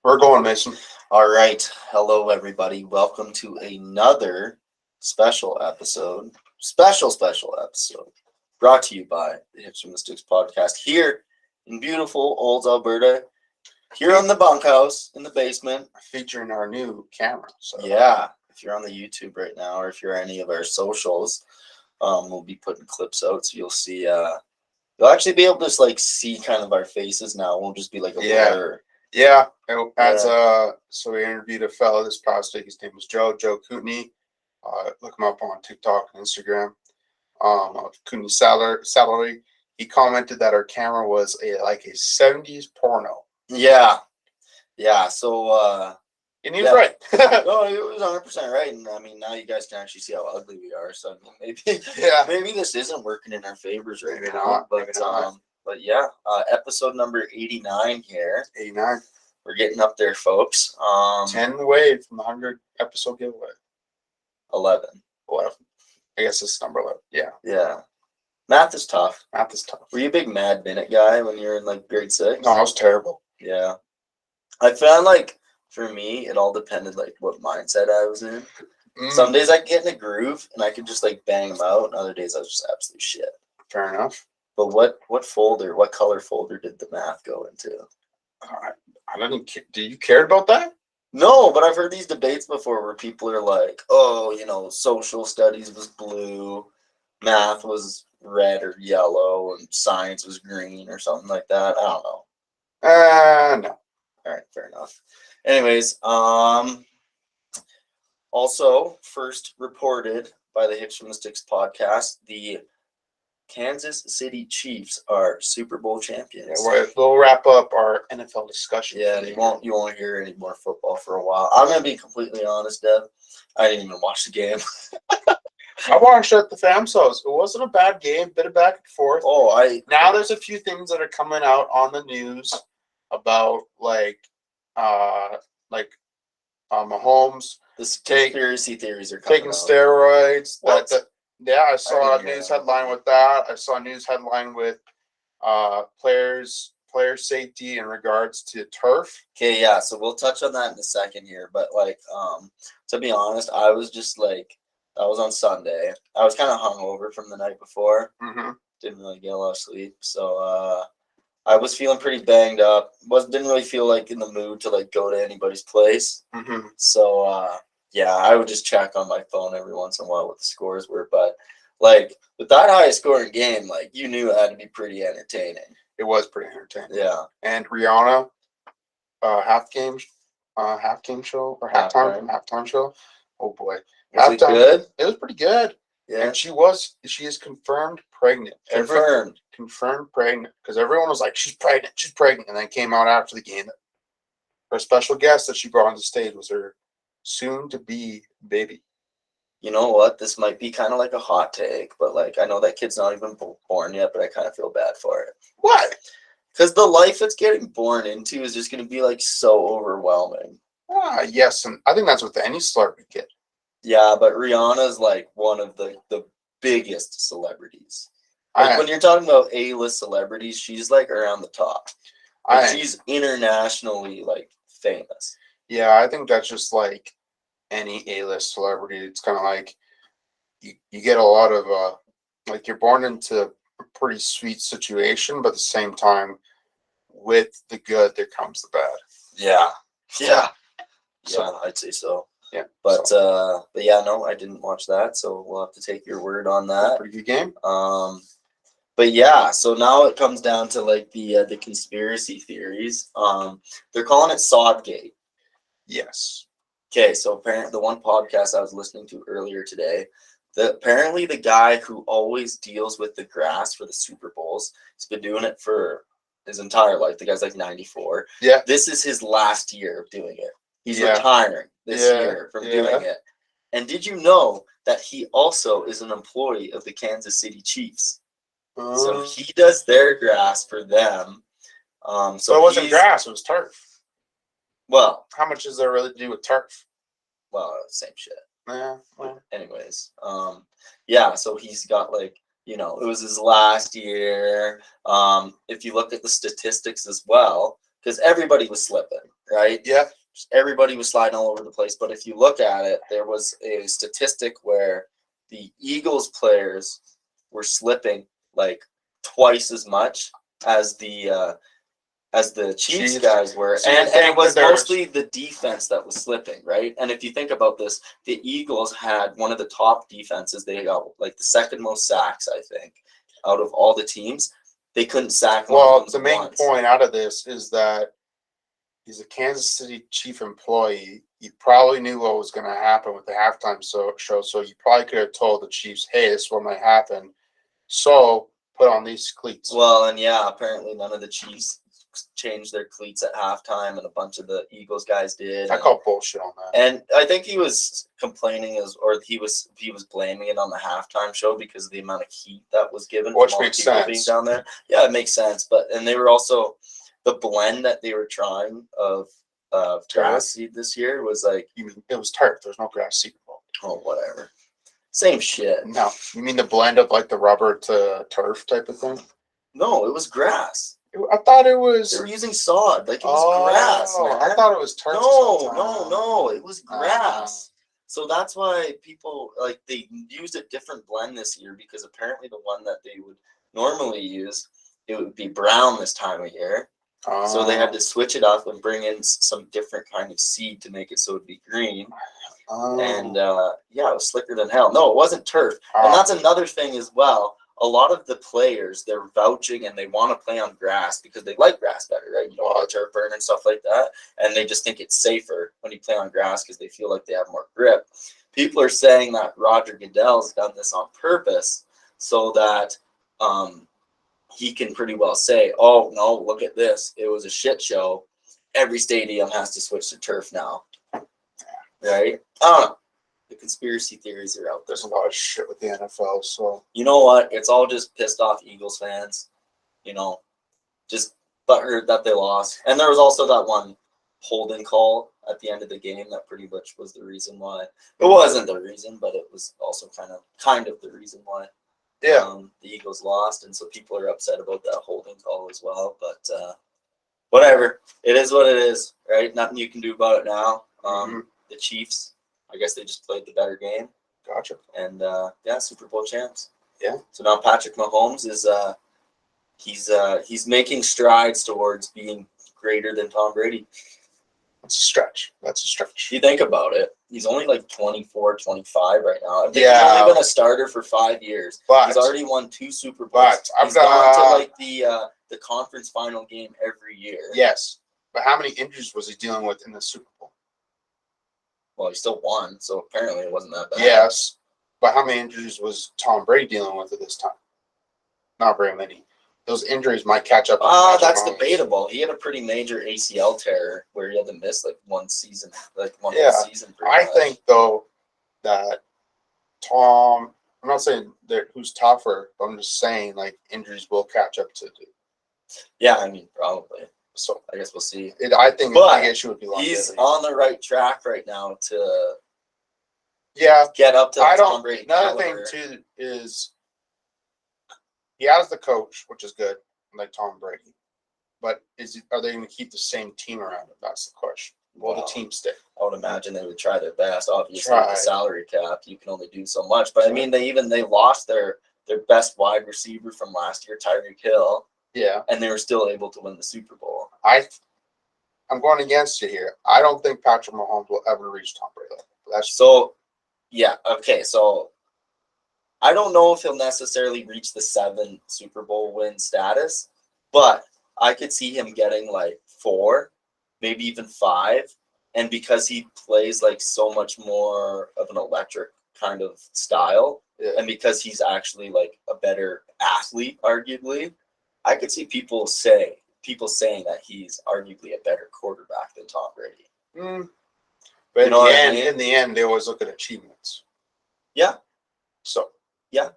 We're going, Mason. All right. Hello, everybody. Welcome to another special episode. Special episode. Brought to you by the Hips from the Sticks podcast here in beautiful Olds, Alberta. Here on the bunkhouse in the basement. Featuring our new camera. So. Yeah. If you're on the YouTube right now or if you're any of our socials, we'll be putting clips out. So you'll see, you'll actually be able to just like see kind of our faces now. It won't just be like a blur. Yeah. So we interviewed a fellow this past week. His name was Joe Cootney. Look him up on TikTok and Instagram. Cootney Salary. He commented that our camera was a 70s porno. Yeah. So and he was right. No, he was 100% right. And I mean, now you guys can actually see how ugly we are. So I mean, maybe this isn't working in our favors right now. But yeah, episode number 89 here. 89. We're getting up there, folks. 10 away from the 100 episode giveaway. 11. I guess it's number 11. Yeah. Math is tough. Were you a big Mad Minute guy when you were in like grade 6? No, I was terrible. Yeah. I found like for me, it all depended like what mindset I was in. Some days I could get in a groove and I could just like bang them out. And other days I was just absolute shit. Fair enough. But what color folder did the math go into? I didn't. Do you care about that? No, but I've heard these debates before where people are like, oh, social studies was blue, math was red or yellow, and science was green or something like that. I don't know. No. All right, fair enough. Anyways, also first reported by the Hips from the Sticks podcast, the Kansas City Chiefs are Super Bowl champions. Yeah, we'll wrap up our NFL discussion. Yeah, you won't hear any more football for a while. I'm gonna be completely honest, Deb. I didn't even watch the game. I watched it at the fam house. It wasn't a bad game, bit of back and forth. Now there's a few things that are coming out on the news about Mahomes. The conspiracy theories are taking steroids. I saw a news headline with that. I saw a news headline with player safety in regards to turf. Okay, yeah, so we'll touch on that in a second here. But to be honest, I was just I was on Sunday. I was kind of hungover from the night before. Mm-hmm. Didn't really get a lot of sleep, so I was feeling pretty banged up. Didn't really feel like in the mood to go to anybody's place. Mm-hmm. So yeah, I would just check on my phone every once in a while what the scores were. But with that high scoring game, you knew it had to be pretty entertaining. It was pretty entertaining. Yeah. And Rihanna, halftime show. Oh boy. Was it good? It was pretty good. Yeah. And she is confirmed pregnant. Confirmed pregnant. Because everyone was like, she's pregnant. And then came out after the game that her special guest that she brought on the stage was her soon-to-be baby. You know what? This might be kind of like a hot take, but I know that kid's not even born yet, but I kind of feel bad for it. Why? Because the life it's getting born into is just going to be so overwhelming. Yes, and I think that's with any celebrity kid. Yeah, but Rihanna's one of the biggest celebrities. When you're talking about A-list celebrities, she's around the top. She's internationally famous. Yeah, I think that's just any A-list celebrity. It's kind of you get a lot of you're born into a pretty sweet situation, but at the same time, with the good there comes the bad. Yeah, I'd say so. Yeah, but yeah, no, I didn't watch that, so we'll have to take your word on that. Pretty good game. But yeah, so now it comes down to the conspiracy theories. They're calling it Sodgate. Yes. Okay, so apparently the one podcast I was listening to earlier today, apparently the guy who always deals with the grass for the Super Bowls, he's been doing it for his entire life. The guy's 94. Yeah. This is his last year of doing it. He's retiring this year from doing it. And did you know that he also is an employee of the Kansas City Chiefs? So he does their grass for them. So it wasn't grass, it was turf. Well, how much is there really to do with turf? Well, same shit. Yeah. Well. Anyways, yeah, so he's got it was his last year. If you look at the statistics as well, because everybody was slipping. right? Yeah. Everybody was sliding all over the place. But if you look at it, there was a statistic where the Eagles players were slipping like twice as much as the Chiefs guys were. So and it was there's- mostly the defense that was slipping, right? And if you think about this, the Eagles had one of the top defenses. They got like the second most sacks, I think, out of all the teams. They couldn't sack one Well, of the them main once. point out of this is that he's a Kansas City chief employee. He probably knew what was going to happen with the halftime show, so you probably could have told the Chiefs, "Hey, this is what might happen." So put on these cleats. Well, and yeah, apparently none of the Chiefs changed their cleats at halftime, and a bunch of the Eagles guys did. I call bullshit on that. And I think he was complaining he was blaming it on the halftime show because of the amount of heat that was given Which from all the makes people sense. being down there. Yeah, it makes sense. And they were also the blend that they were trying of grass seed this year was like, You mean it was turf? There's no grass seed involved. oh, whatever, same shit. No, you mean the blend of like the rubber to turf type of thing? No, it was grass. I thought it was. They were using sod, like it was grass. Man. I thought it was turf. No, it was grass. So that's why people like they used a different blend this year because apparently the one that they would normally use, it would be brown this time of year. So they had to switch it up and bring in some different kind of seed to make it so it'd be green. And yeah, it was slicker than hell. No, it wasn't turf. And that's another thing as well. A lot of the players, they're vouching and they want to play on grass because they like grass better, right? You don't want turf burn and stuff like that. And they just think it's safer when you play on grass because they feel like they have more grip. People are saying that Roger Goodell's done this on purpose so that he can pretty well say, oh, no, look at this. It was a shit show. Every stadium has to switch to turf now. Right? I don't know. The conspiracy theories are out there. There's a lot of shit with the NFL, so you know what? It's all just pissed off Eagles fans, just butthurt that they lost. And there was also that one holding call at the end of the game that pretty much was the reason why. It wasn't the reason, but it was also kind of the reason why. The Eagles lost, and so people are upset about that holding call as well. But whatever, it is what it is, right? Nothing you can do about it now. The Chiefs, I guess they just played the better game. Gotcha. And Super Bowl champs. Yeah. So now Patrick Mahomes is he's making strides towards being greater than Tom Brady. That's a stretch. If you think about it, he's only like 24, 25 right now. I think Yeah. he's only been a starter for 5 years. But he's already won 2 Super Bowls. But he's gone to like the conference final game every year. Yes. But how many injuries was he dealing with in the Super Bowl? Well, he still won, so apparently it wasn't that bad. Yes. But how many injuries was Tom Brady dealing with at this time? Not very many. Those injuries might catch up. That's debatable. He had a pretty major ACL tear where he had to miss like one season, whole season. I think though that Tom. I'm not saying that who's tougher, but I'm just saying like injuries will catch up to dude. Yeah, I mean probably. So I guess we'll see. I think the big issue would be longevity. He's on the right track right now to get up to Tom Brady. Another thing too is he has the coach, which is good, like Tom Brady. But are they going to keep the same team around him? That's the question. Will the team stay? I would imagine they would try their best. Obviously, with the salary cap, you can only do so much. But I mean, they lost their best wide receiver from last year, Tyreek Hill. Yeah, and they were still able to win the Super Bowl. I'm going against you here. I don't think Patrick Mahomes will ever reach Tom Brady. So I don't know if he'll necessarily reach the 7 Super Bowl win status, but I could see him getting like 4, maybe even 5. And because he plays like so much more of an electric kind of style, and because he's actually like a better athlete, arguably, I could see people saying that he's arguably a better quarterback than Tom Brady. But in the end, they always look at achievements. Yeah. So. Yeah.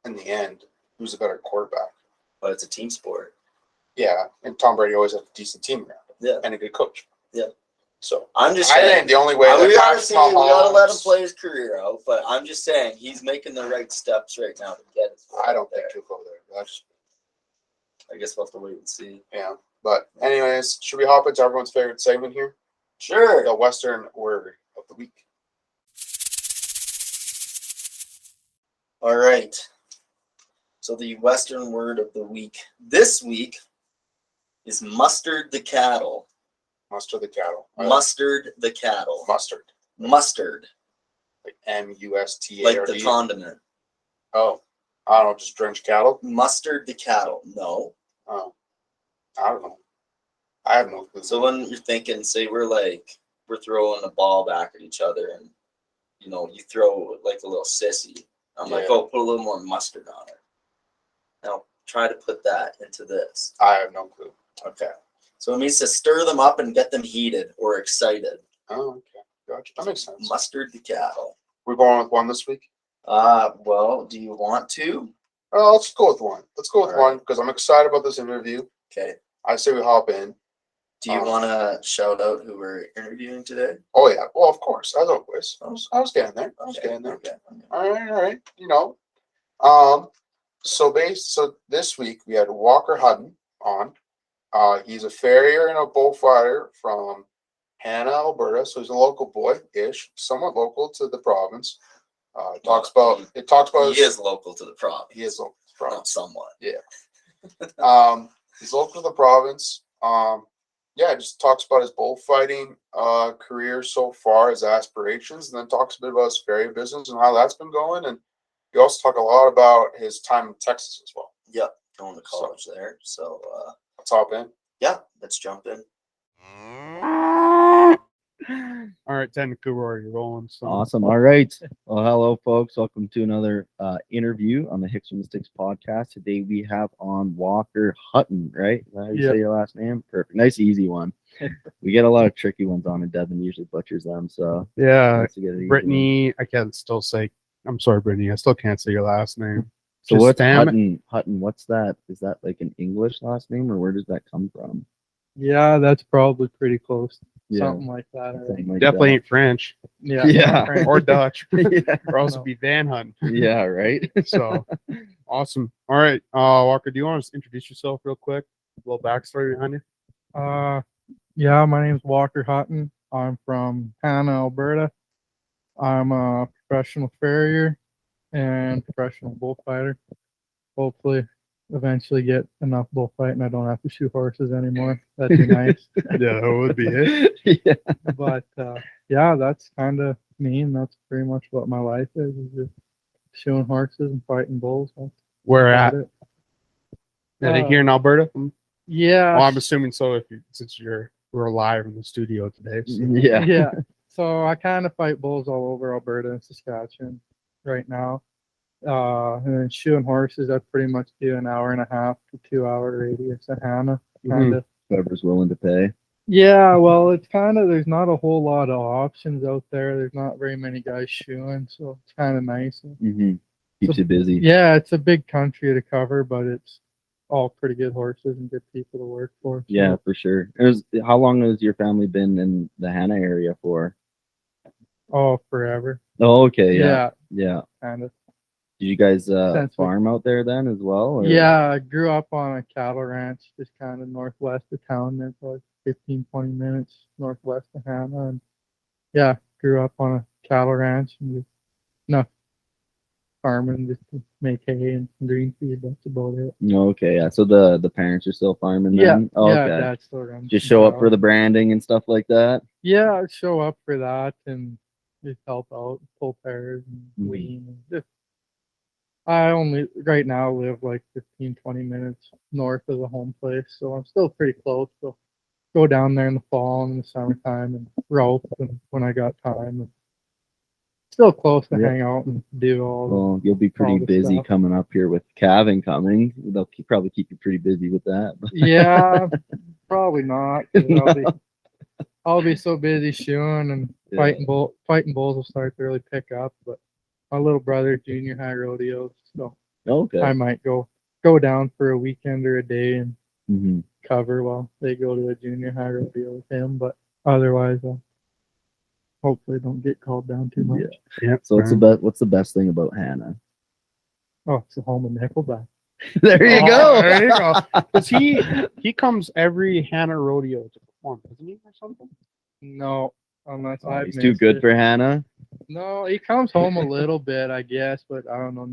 In the end, who's a better quarterback? But it's a team sport. Yeah, and Tom Brady always had a decent team around him. Yeah. And a good coach. Yeah. So I'm just saying. I think the only way we gotta let him play his career out. But I'm just saying he's making the right steps right now to get his. I don't think he'll go there. I guess we'll have to wait and see. Yeah. But anyways, should we hop into everyone's favorite segment here? Sure. The Western word of the week. All right. So the Western word of the week this week is mustard the cattle. Mustard the cattle. Mustard the cattle. Mustard. Mustard. Like MUSTARD. Like the condiment. Oh. I don't know, just drench cattle? Mustard the cattle. No. Oh. I don't know. I have no clue. So when you're thinking, say we're throwing a ball back at each other and you throw like a little sissy. I'm like, oh, put a little more mustard on it. Now try to put that into this. I have no clue. Okay. So it means to stir them up and get them heated or excited. Oh, okay. Gotcha. That makes sense. Mustard the cattle. We're going with one this week? Well, do you want to? Oh, let's go with one. Let's go with All right. one because I'm excited about this interview. Okay. I say we hop in. Do you want to shout out who we're interviewing today? Oh, yeah. Well, of course. As always. I was getting there. Okay. All right. So this week we had Walker Hutton on. He's a farrier and a bullfighter from Hanna, Alberta. So he's a local boy-ish, somewhat local to the province. It talks about he is local to the province. He is local to the province. Not somewhat. Yeah. He's local to the province. It just talks about his bullfighting career so far, his aspirations, and then talks a bit about his farrier business and how that's been going. And he also talk a lot about his time in Texas as well. Yep, going to college there. So let's hop in. Yeah, let's jump in. All right, technically we're already rolling. So. Awesome. All right. Well, hello, folks. Welcome to another interview on the Hicks from the Sticks podcast. Today we have on Walker Hutton, right? Is that how you say your last name? Perfect. Nice, easy one. We get a lot of tricky ones on, and Devin usually butchers them. So yeah, nice to get an Brittany, I can't still say. I'm sorry, Brittany. I still can't say your last name. So Just what's Hutton? Hutton, what's that? Is that like an English last name, or where does that come from? Yeah, that's probably pretty close. Yeah. Something like that. Something like Definitely that. ain't French. Yeah. Yeah. French. Or Dutch. Yeah. Or else it'd be Van Hunt. Yeah, right. So awesome. All right, Walker, do you want to introduce yourself real quick? A little backstory behind you. Yeah, my name's Walker Hutton. I'm from Hanna, Alberta. I'm a professional farrier and professional bullfighter. Hopefully, eventually get enough bullfighting I don't have to shoot horses anymore. That'd be nice. Yeah, that would be it. Yeah. But yeah, that's kind of me, and that's pretty much what my life is just shooting horses and fighting bulls. That's Where at? about it. Yeah, here in Alberta. Yeah. Well, I'm assuming so. Since we're live in the studio today. So. Yeah. Yeah. So I kind of fight bulls all over Alberta and Saskatchewan right now. And then shooting horses, I pretty much do an hour and a half to 2 hour radius at Hanna. Kind of. Whoever's willing to pay. Yeah, well, it's kind of, there's not a whole lot of options out there. There's not very many guys shooting, so it's kind of nice. Mm-hmm. Keeps you busy. Yeah, it's a big country to cover, but it's all pretty good horses and good people to work for. So. Yeah, for sure. How long has your family been in the Hanna area for? Oh, forever. Oh, okay. Yeah, Yeah. kind of. Did you guys Since we- farm out there then as well? Or? Yeah, I grew up on a cattle ranch just kind of northwest of town. That's like 15, 20 minutes northwest of Hanna. And yeah, grew up on a cattle ranch and just farming just to make hay and green feed. That's about it. Okay, yeah. So the parents are still farming then? Oh, yeah, okay. Dad still runs Just some show up cattle. for the branding and stuff like that? Yeah, I'd show up for that and just help out, pull pairs and Mhm. wean. And just, I only right now live like 15, 20 minutes north of the home place, so I'm still pretty close. So go down there in the fall and in the summertime and rope and when I got time. And still close to Yeah. hang out and do all. Well, you'll be pretty all the busy stuff. coming up here with calving coming. They'll probably keep you pretty busy with that. Yeah, probably not. 'Cause I'll be so busy shooting and Yeah. fighting bulls will start to really pick up. But my little brother junior high rodeos, so Okay. I might go down for a weekend or a day and Mm-hmm. cover while they go to a junior high rodeo with him. But otherwise, I'll hopefully don't get called down too much. Yeah. Yeah. So what's the best thing about Hanna? Oh, it's the home of Nickelback. There you Oh, go. there you go. Because he comes every Hanna rodeo to perform, doesn't he, or something? No, unless Oh, I've he's too missed good it. for Hannah. No, he comes home a little bit, I guess, but I don't know.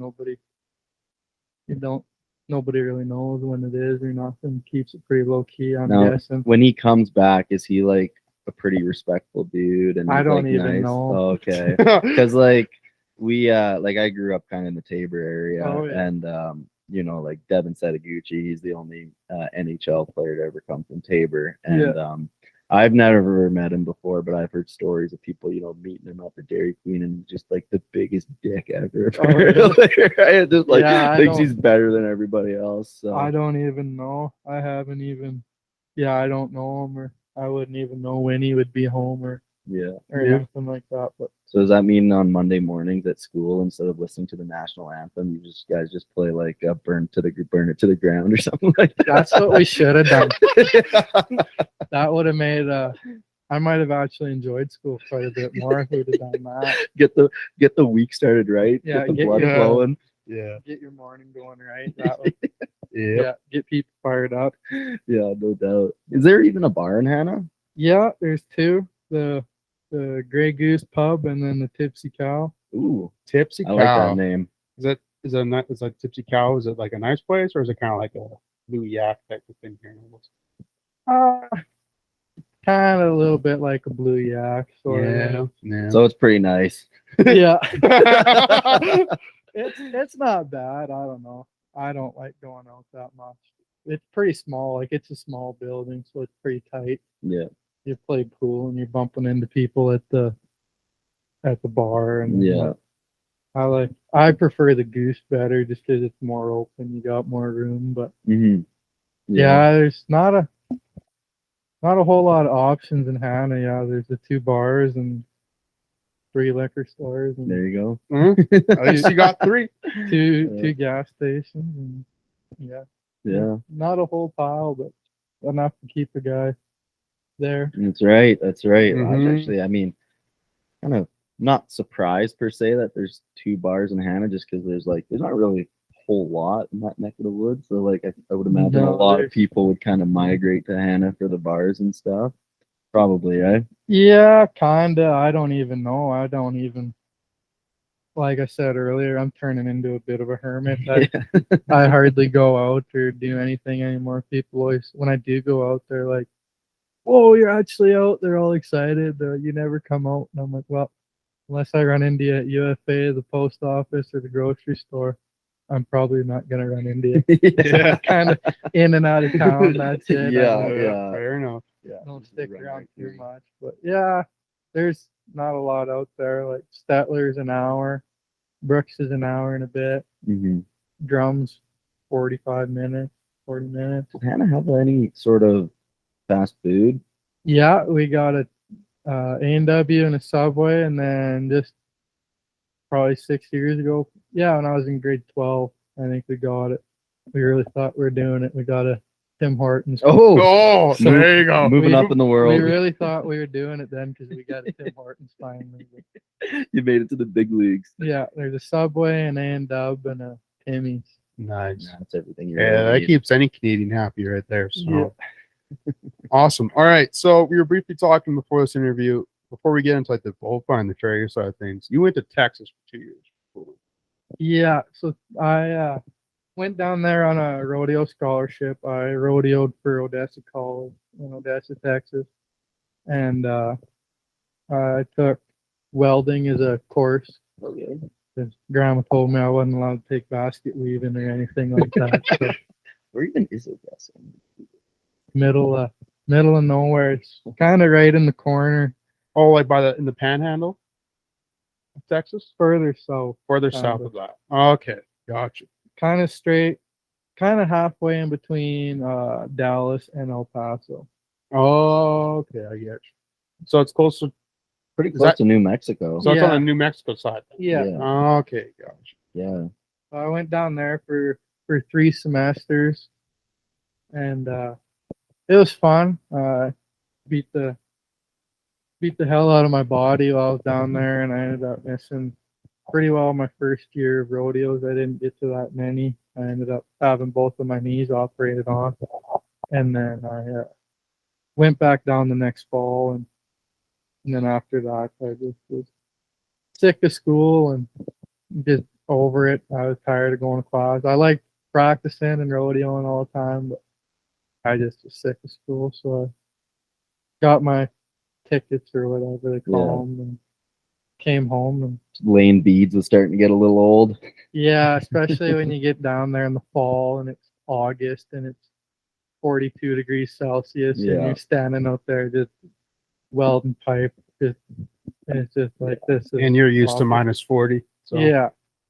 Nobody really knows when it is or nothing. Keeps it pretty low key, I'm Now, guessing. when he comes back, is he like a pretty respectful dude? And I he's, don't like, even nice? know. Oh, okay. Because like we like I grew up kind of in the Tabor area, Oh, yeah. and like Devin Setaguchi, he's the only NHL player to ever come from Tabor, and I've never met him before, but I've heard stories of people meeting him up at Dairy Queen and just like the biggest dick ever. Oh, really? Right? Just like Yeah, I thinks don't- he's better than everybody else. So I don't even know. I haven't even. Yeah, I don't know him, or I wouldn't even know when he would be home or yeah. anything like that. But So does that mean on Monday mornings at school, instead of listening to the national anthem, you guys just play like burn it to the ground or something like that? that's what we should have done. That would have made. I might have actually enjoyed school quite a bit more if we'd have done that. Get the week started right. Yeah, get the get blood your- flowing. Yeah. Get your morning going right. That would, Yeah. yeah, get people fired up. Yeah, no doubt. Is there even a bar in Hannah? Yeah, there's two. The Grey Goose Pub and then the Tipsy Cow. Ooh, Tipsy I like that Cow. name. Is like Tipsy Cow? Is it like a nice place, or is it kind of like a Blue Yak type of thing here? Kind of a little bit like a Blue Yak, sort of. Yeah. So it's pretty nice. Yeah. It's not bad. I don't know. I don't like going out that much. It's pretty small. Like it's a small building, so it's pretty tight. Yeah. You play pool and you're bumping into people at the bar, and Yeah. I prefer the Goose better just because it's more open. You got more room, but Mm-hmm. yeah, there's not a whole lot of options in Hanna. Yeah, there's the two bars and 3 liquor stores and There you go. At least you got 3. two gas stations, and Yeah. not a whole pile, but enough to keep a guy there. That's right. That's right. Mhm. Actually, I mean, kind of not surprised per se that there's 2 bars in Hannah, just because there's not really a whole lot in that neck of the woods. So like I would imagine No, a lot of there's- people would kind of migrate to Hannah for the bars and stuff. Probably, right? Yeah, kinda. I don't even know. Like I said earlier, I'm turning into a bit of a hermit. I hardly go out or do anything anymore. People always, when I do go out, they're like, "Whoa, you're actually out!" They're all excited. You never come out, and I'm like, "Well, unless I run into you at UFA, the post office, or the grocery store, I'm probably not gonna run into you." Yeah. Kind of in and out of town. That's it. Yeah. I Fair enough. don't stick around too much. But yeah, there's not a lot out there. Like Stetler's an hour, Brooks is an hour and a bit, Mm-hmm. Drums 45 minutes, 40 minutes. Does Hannah have any sort of fast food? Yeah, we got a A&W and a Subway, and then just probably 6 years ago, yeah, when I was in grade 12, I think we got it. We really thought we were doing it. We got a Tim Hortons. Oh, there you go. Moving We- up in the We world. really thought we were doing it then because we got a Tim Hortons finally. But You made it to the big leagues. yeah, there's a Subway, an A&W, and a Timmy's. Nice. That's everything you Yeah, really that need. keeps any Canadian happy right there. So awesome. All right. So we were briefly talking before this interview. Before we get into like the bullfighting, the Farrier side of things, you went to Texas for 2 years. Yeah, so I went down there on a rodeo scholarship. I rodeoed for Odessa College in Odessa, Texas, and I took welding as a course. Okay. 'Cause Grandma told me I wasn't allowed to take basket weaving or anything like that. So Where even is Odessa? middle of nowhere. It's kind of right in the corner, Oh, like in the Panhandle of Texas, further south, further Kind south of. of that. Okay, gotcha. kind of straight, kind of halfway in between Dallas and El Paso. Oh, okay, I get you. So it's close to. Pretty Is close that- to New Mexico. So it's on Yeah. the New Mexico side. Yeah. Yeah. Okay, gotcha. Yeah. So I went down there for 3 semesters, and it was fun. Beat the hell out of my body while I was down there, and I ended up missing pretty well my first year of rodeos. I didn't get to that many. I ended up having both of my knees operated on, and then I went back down the next fall, and then after that, I just was sick of school and just over it. I was tired of going to class. I liked practicing and rodeoing all the time, but I just was sick of school, so I got my tickets or whatever they call them, and came home. And Laying beads was starting to get a little old. yeah, especially when you get down there in the fall and it's August and it's 42 degrees Celsius and Yeah. you're standing out there just welding pipe. And it's just like this. And you're used to awful. -40. So Yeah.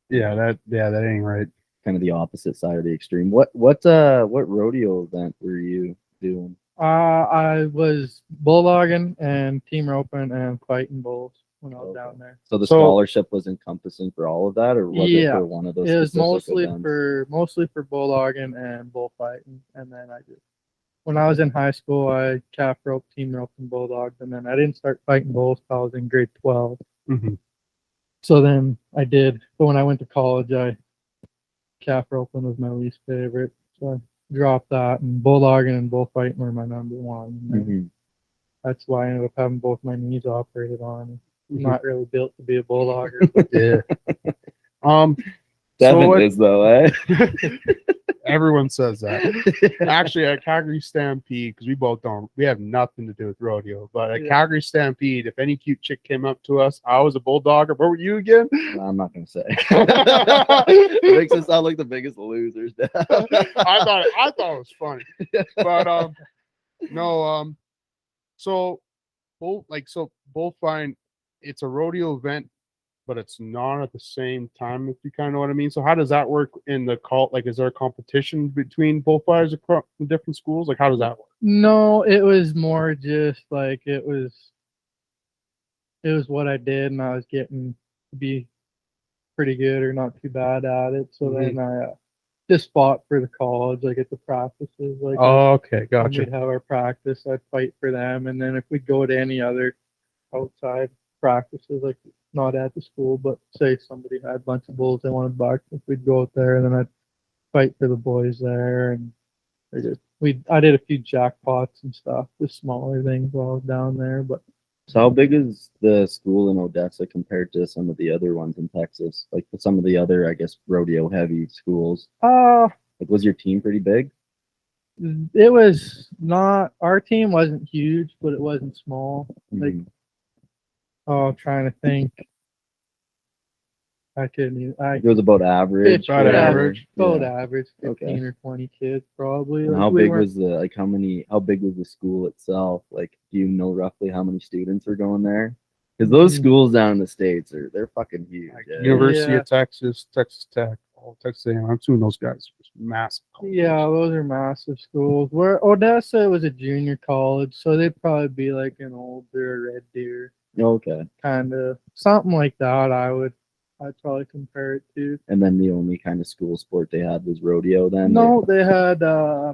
that ain't right. Kind of the opposite side of the extreme. What rodeo event were you doing? I was bulldogging and team roping and fighting bulls when I was down there. So the So- scholarship was encompassing for all of that, or was it Yeah, for one of those? It was specific events? mostly for bulldogging and bullfighting, and then when I was in high school, I calf rope, team rope, and bulldogged, and then I didn't start fighting bulls till I was in grade 12. Mhm. So then I did, but when I went to college, calf roping was my least favorite, so I dropped that, and bulldogging and bullfighting were my number one. And then Mhm. that's why I ended up having both my knees operated on. I'm Mhm. not really built to be a bulldogger. But Yeah. Devin what- is though, eh? Everyone says that. Actually, at Calgary Stampede, because we have nothing to do with rodeo, but at Yeah. Calgary Stampede, if any cute chick came up to us, I was a bulldogger. What were you again? I'm not gonna say. It makes us sound like the biggest losers. I thought it was funny, but no, so bullfighting, it's a rodeo event, but it's not at the same time, if you kind of know what I mean. So how does that work in the cult? Like, is there a competition between bullfighters across the different schools? Like, how does that work? no, it was more just like it was what I did, and I was getting to be pretty good or not too bad at it. So then I just fought for the college, like at the practices. Like Okay, when gotcha. we'd have our practice, I'd fight for them, and then if we'd go to any other outside practices, like not at the school, but say somebody had a bunch of bulls they wanted back, if we'd go out there, and then I'd fight for the boys there, and I did a few jackpots and stuff, just smaller things while I was down there. But So how big is the school in Odessa compared to some of the other ones in Texas? Like some of the other, I guess, rodeo heavy schools. Like, was your team pretty big? it was not, our team wasn't huge, but it wasn't small. Like, Mhm. I'm trying to think. I couldn't even, It was about average. About or- average. about Yeah. average, 15 Okay. or 20 kids probably. And Like, how we big weren't- was the how big was the school itself? Like, do you know roughly how many students are going there? Because those Mhm. schools down in the States they're fucking huge. Like, eh? University Yeah. of Texas, Texas Tech, Texas A&M. I'm assuming those guys are just massive. Yeah, those are massive schools. Where Odessa was a junior college, so they'd probably be like an older Red Deer, Okay. kind of something like that. I'd probably compare it to. And then the only kind of school sport they had was rodeo. Then No, they had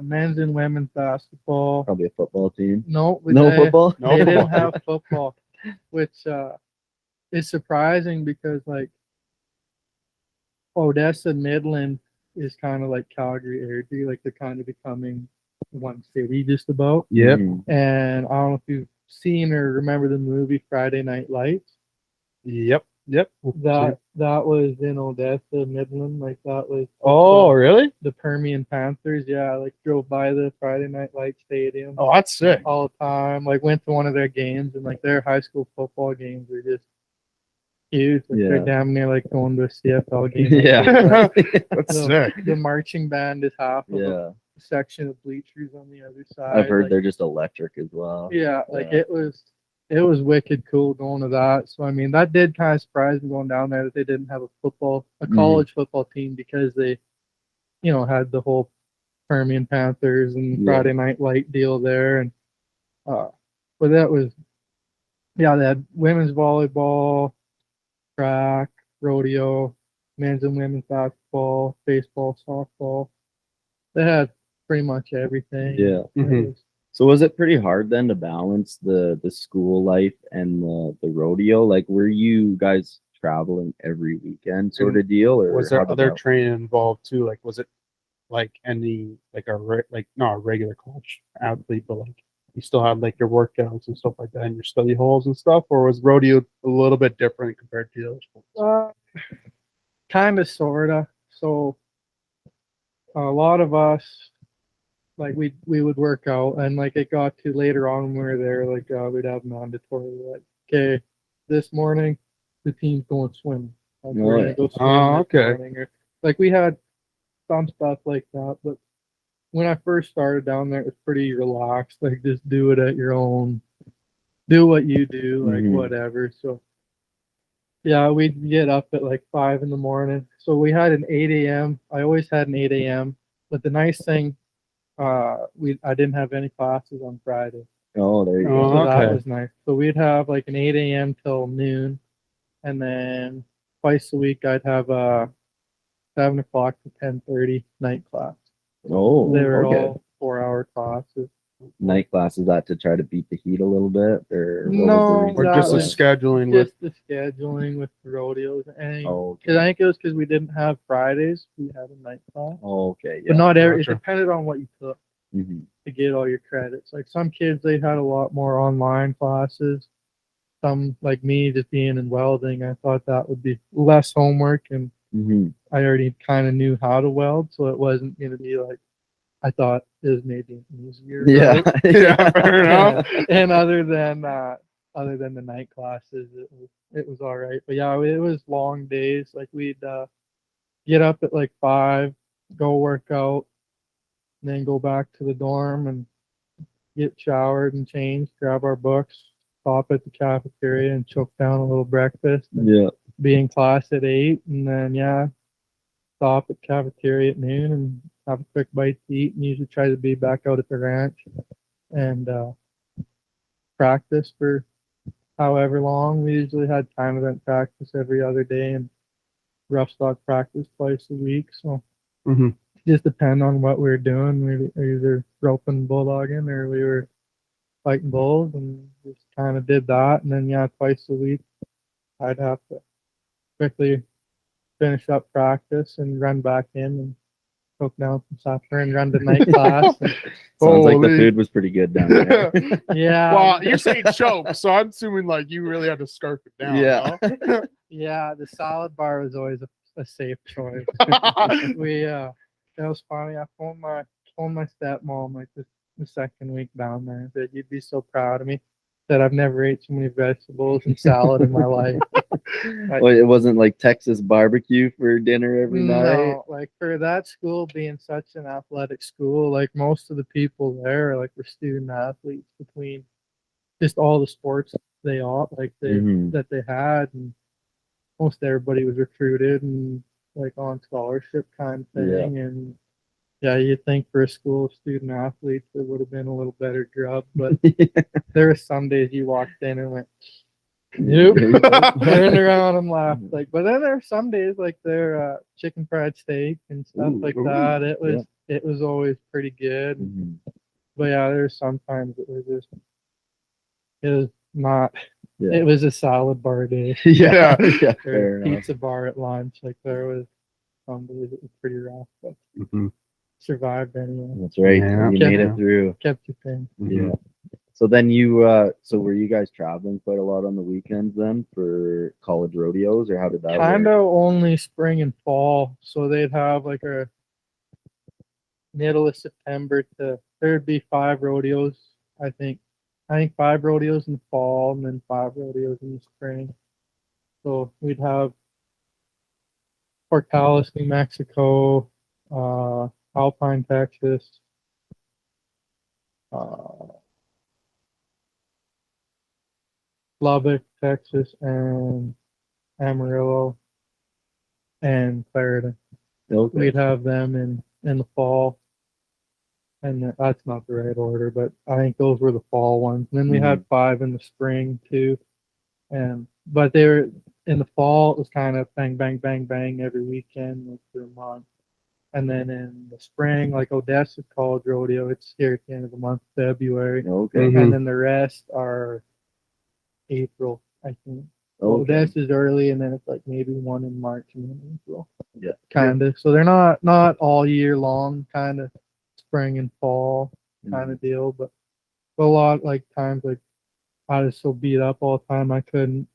men's and women's basketball. probably a football team. No, No they, football. No they football. didn't have football, which is surprising because like Odessa Midland is kind of like Calgary Airdrie, like they're kind of becoming one city just about. Yep. Mhm. And I don't know if you've seen or remember the movie Friday Night Lights. Yep. That was in Odessa Midland, like that was Oh, really? the Permian Panthers. Yeah, like drove by the Friday Night Lights stadium Oh, that's sick. all the time. Like went to one of their games, and like their high school football games are just huge. Like Yeah. they're damn near like going to a CFL game. Yeah. That's the, sick. the marching band is half of a Yeah. section of bleachers on the other side. I've heard like, they're just electric as well. yeah, like Yeah. it was wicked cool going to that. So I mean, that did kind of surprise me going down there that they didn't have a college football team, because they, had the whole Permian Panthers and Yeah. Friday Night Light deal there, and but that was, yeah, they had women's volleyball, track, rodeo, men's and women's basketball, baseball, softball. They had pretty much everything. Yeah. It Mhm. was- So was it pretty hard then to balance the school life and the rodeo? Like, were you guys traveling every weekend sort of deal, or Was there how did other that- training involved too? Like, was it like any like like not a regular college athlete, but like you still had like your workouts and stuff like that, and your study halls and stuff, or was rodeo a little bit different compared to the other sports? Kind of, sorta. So a lot of us, like we would work out, and like it got to later on when we were there, like we'd have mandatory, like, okay, this morning the team's going swimming. Like, we're gonna go swim Oh, this okay. morning. Or, like we had some stuff like that, but when I first started down there, it was pretty relaxed. Like just do it at your own, do what you do, like Mhm. whatever. So yeah, we'd get up at like 5 in the morning. So we had an 8 a.m. I always had an 8 a.m. But the nice thing, I didn't have any classes on Friday, Oh, there you so Oh, go. that okay. was nice. So we'd have like an 8 a.m. till noon, and then twice a week I'd have a 7 o'clock to 10:30 night class. Oh, They were okay. all 4-hour classes. Night class, is that to try to beat the heat a little bit, or what was the No, reason Or that just the was behind scheduling with. just the scheduling with the rodeos, it? and Oh, because I okay. think it was because we didn't have Fridays, we had a night class. Oh, okay. But Yeah. not every. It Gotcha. depended on what you took Mhm. to get all your credits. Like some kids, they had a lot more online classes. Some, like me, just being in welding, I thought that would be less homework, and Mhm. I already kind of knew how to weld, so it wasn't going to be like I thought it was maybe an easier Yeah. route. Yeah, fair enough. And other than the night classes, it was all right. But yeah, it was long days. Like we'd get up at like 5, go work out, and then go back to the dorm and get showered and changed, grab our books, stop at the cafeteria and choke down a little breakfast, and Yeah. be in class at 8, and then yeah, stop at cafeteria at noon and have a quick bite to eat, and usually try to be back out at the ranch and practice for however long. We usually had time event practice every other day and rough stock practice twice a week. So Mhm. just depend on what we were doing. We were either roping bulldogging or we were fighting bulls, and just kind of did that. And then yeah, twice a week I'd have to quickly finish up practice and run back in and cook down some supper and run to night class. And, Sounds like the Holy- food was pretty good down there. yeah, Well, you're saying choke, so I'm assuming like you really had to scarf it down. Yeah. No? yeah, the salad bar was always a safe choice. We it was funny. I phoned my stepmom like the second week down there and said, "You'd be so proud of me that I've never ate so many vegetables and salad in my life." Well, it wasn't like Texas barbecue for dinner every night. No, like for that school being such an athletic school, like most of the people there like were student athletes between just all the sports they all like Mhm. that they had, and most everybody was recruited and like on scholarship kind of Yeah. thing. And yeah, you'd think for a school of student athletes it would have been a little better grub, but there were some days you walked in and went, nope, turned around and laughed. Like, but then there were some days like their chicken fried steak and stuff Ooh, like ooh, that. It was always pretty good. Mhm. But yeah, there's sometimes it was not. Yeah. It was a salad bar day Yeah. Yeah. or Fair a enough. pizza bar at lunch. Like there was some days it was pretty rough, but Mhm. survived anyway. That's right. Yeah. You made Yeah. it through. Kept you paying. Mhm. Yeah. So then so were you guys traveling quite a lot on the weekends then for college rodeos, or how did that Kind work? of only spring and fall. So they'd have like a middle of September to there'd be 5 rodeos. I think 5 rodeos in the fall and then 5 rodeos in the spring. So we'd have Portales, New Mexico, Alpine, Texas, uh, Lubbock, Texas, and Amarillo and Clarendon. Okay. We'd have them in the fall, and that's not the right order, but I think those were the fall ones. And then we had 5 in the spring too, and but they were in the fall. It was kind of bang, bang, bang, bang every weekend, like for a month. And then in the spring, like Odessa's college rodeo, it's here at the end of the month, February, Okay. Mhm. and then the rest are April, I think. Okay. Odessa's early, and then it's like maybe one in March and then April. Yeah. Kind of. So they're not all year long, kind of spring and fall kind of deal. But a lot like times like I was so beat up all the time I couldn't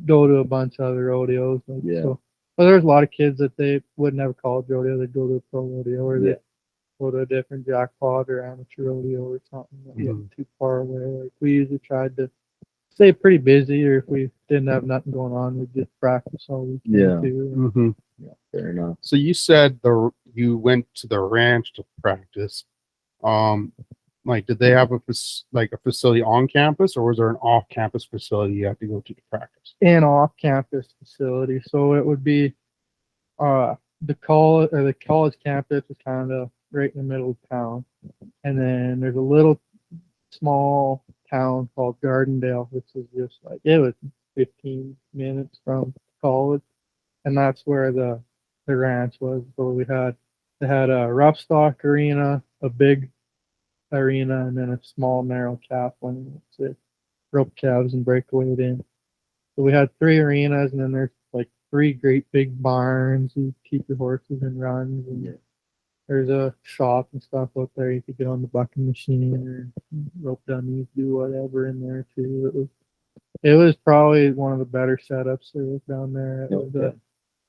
go to a bunch of other rodeos. Like, Yeah. So, but there's a lot of kids that they wouldn't have a college rodeo. They'd go to a pro rodeo or Yeah. they'd go to a different jackpot or amateur rodeo or something that wasn't too far away. Like we usually tried to stay pretty busy, or if we didn't have nothing going on, we'd just practice all weekend Yeah. too. Hmm. Yeah, fair enough. So you said you went to the ranch to practice. Like, did they have a facility on campus, or was there an off-campus facility you had to go to practice? An off-campus facility, so it would be the college campus is kind of right in the middle of town, and then there's a little small town called Gardendale, which is just like it was 15 minutes from college, and that's where the ranch was. So they had a rough stock arena, a big arena, and then a small narrow calf one with rope calves and breakaway in. So we had 3 arenas, and then there's like 3 great big barns. You keep your horses in runs, and there's a shop and stuff out there. You could get on the bucking machine or rope dummies, do whatever in there too. It was probably one of the better setups there was down there. It was, Okay.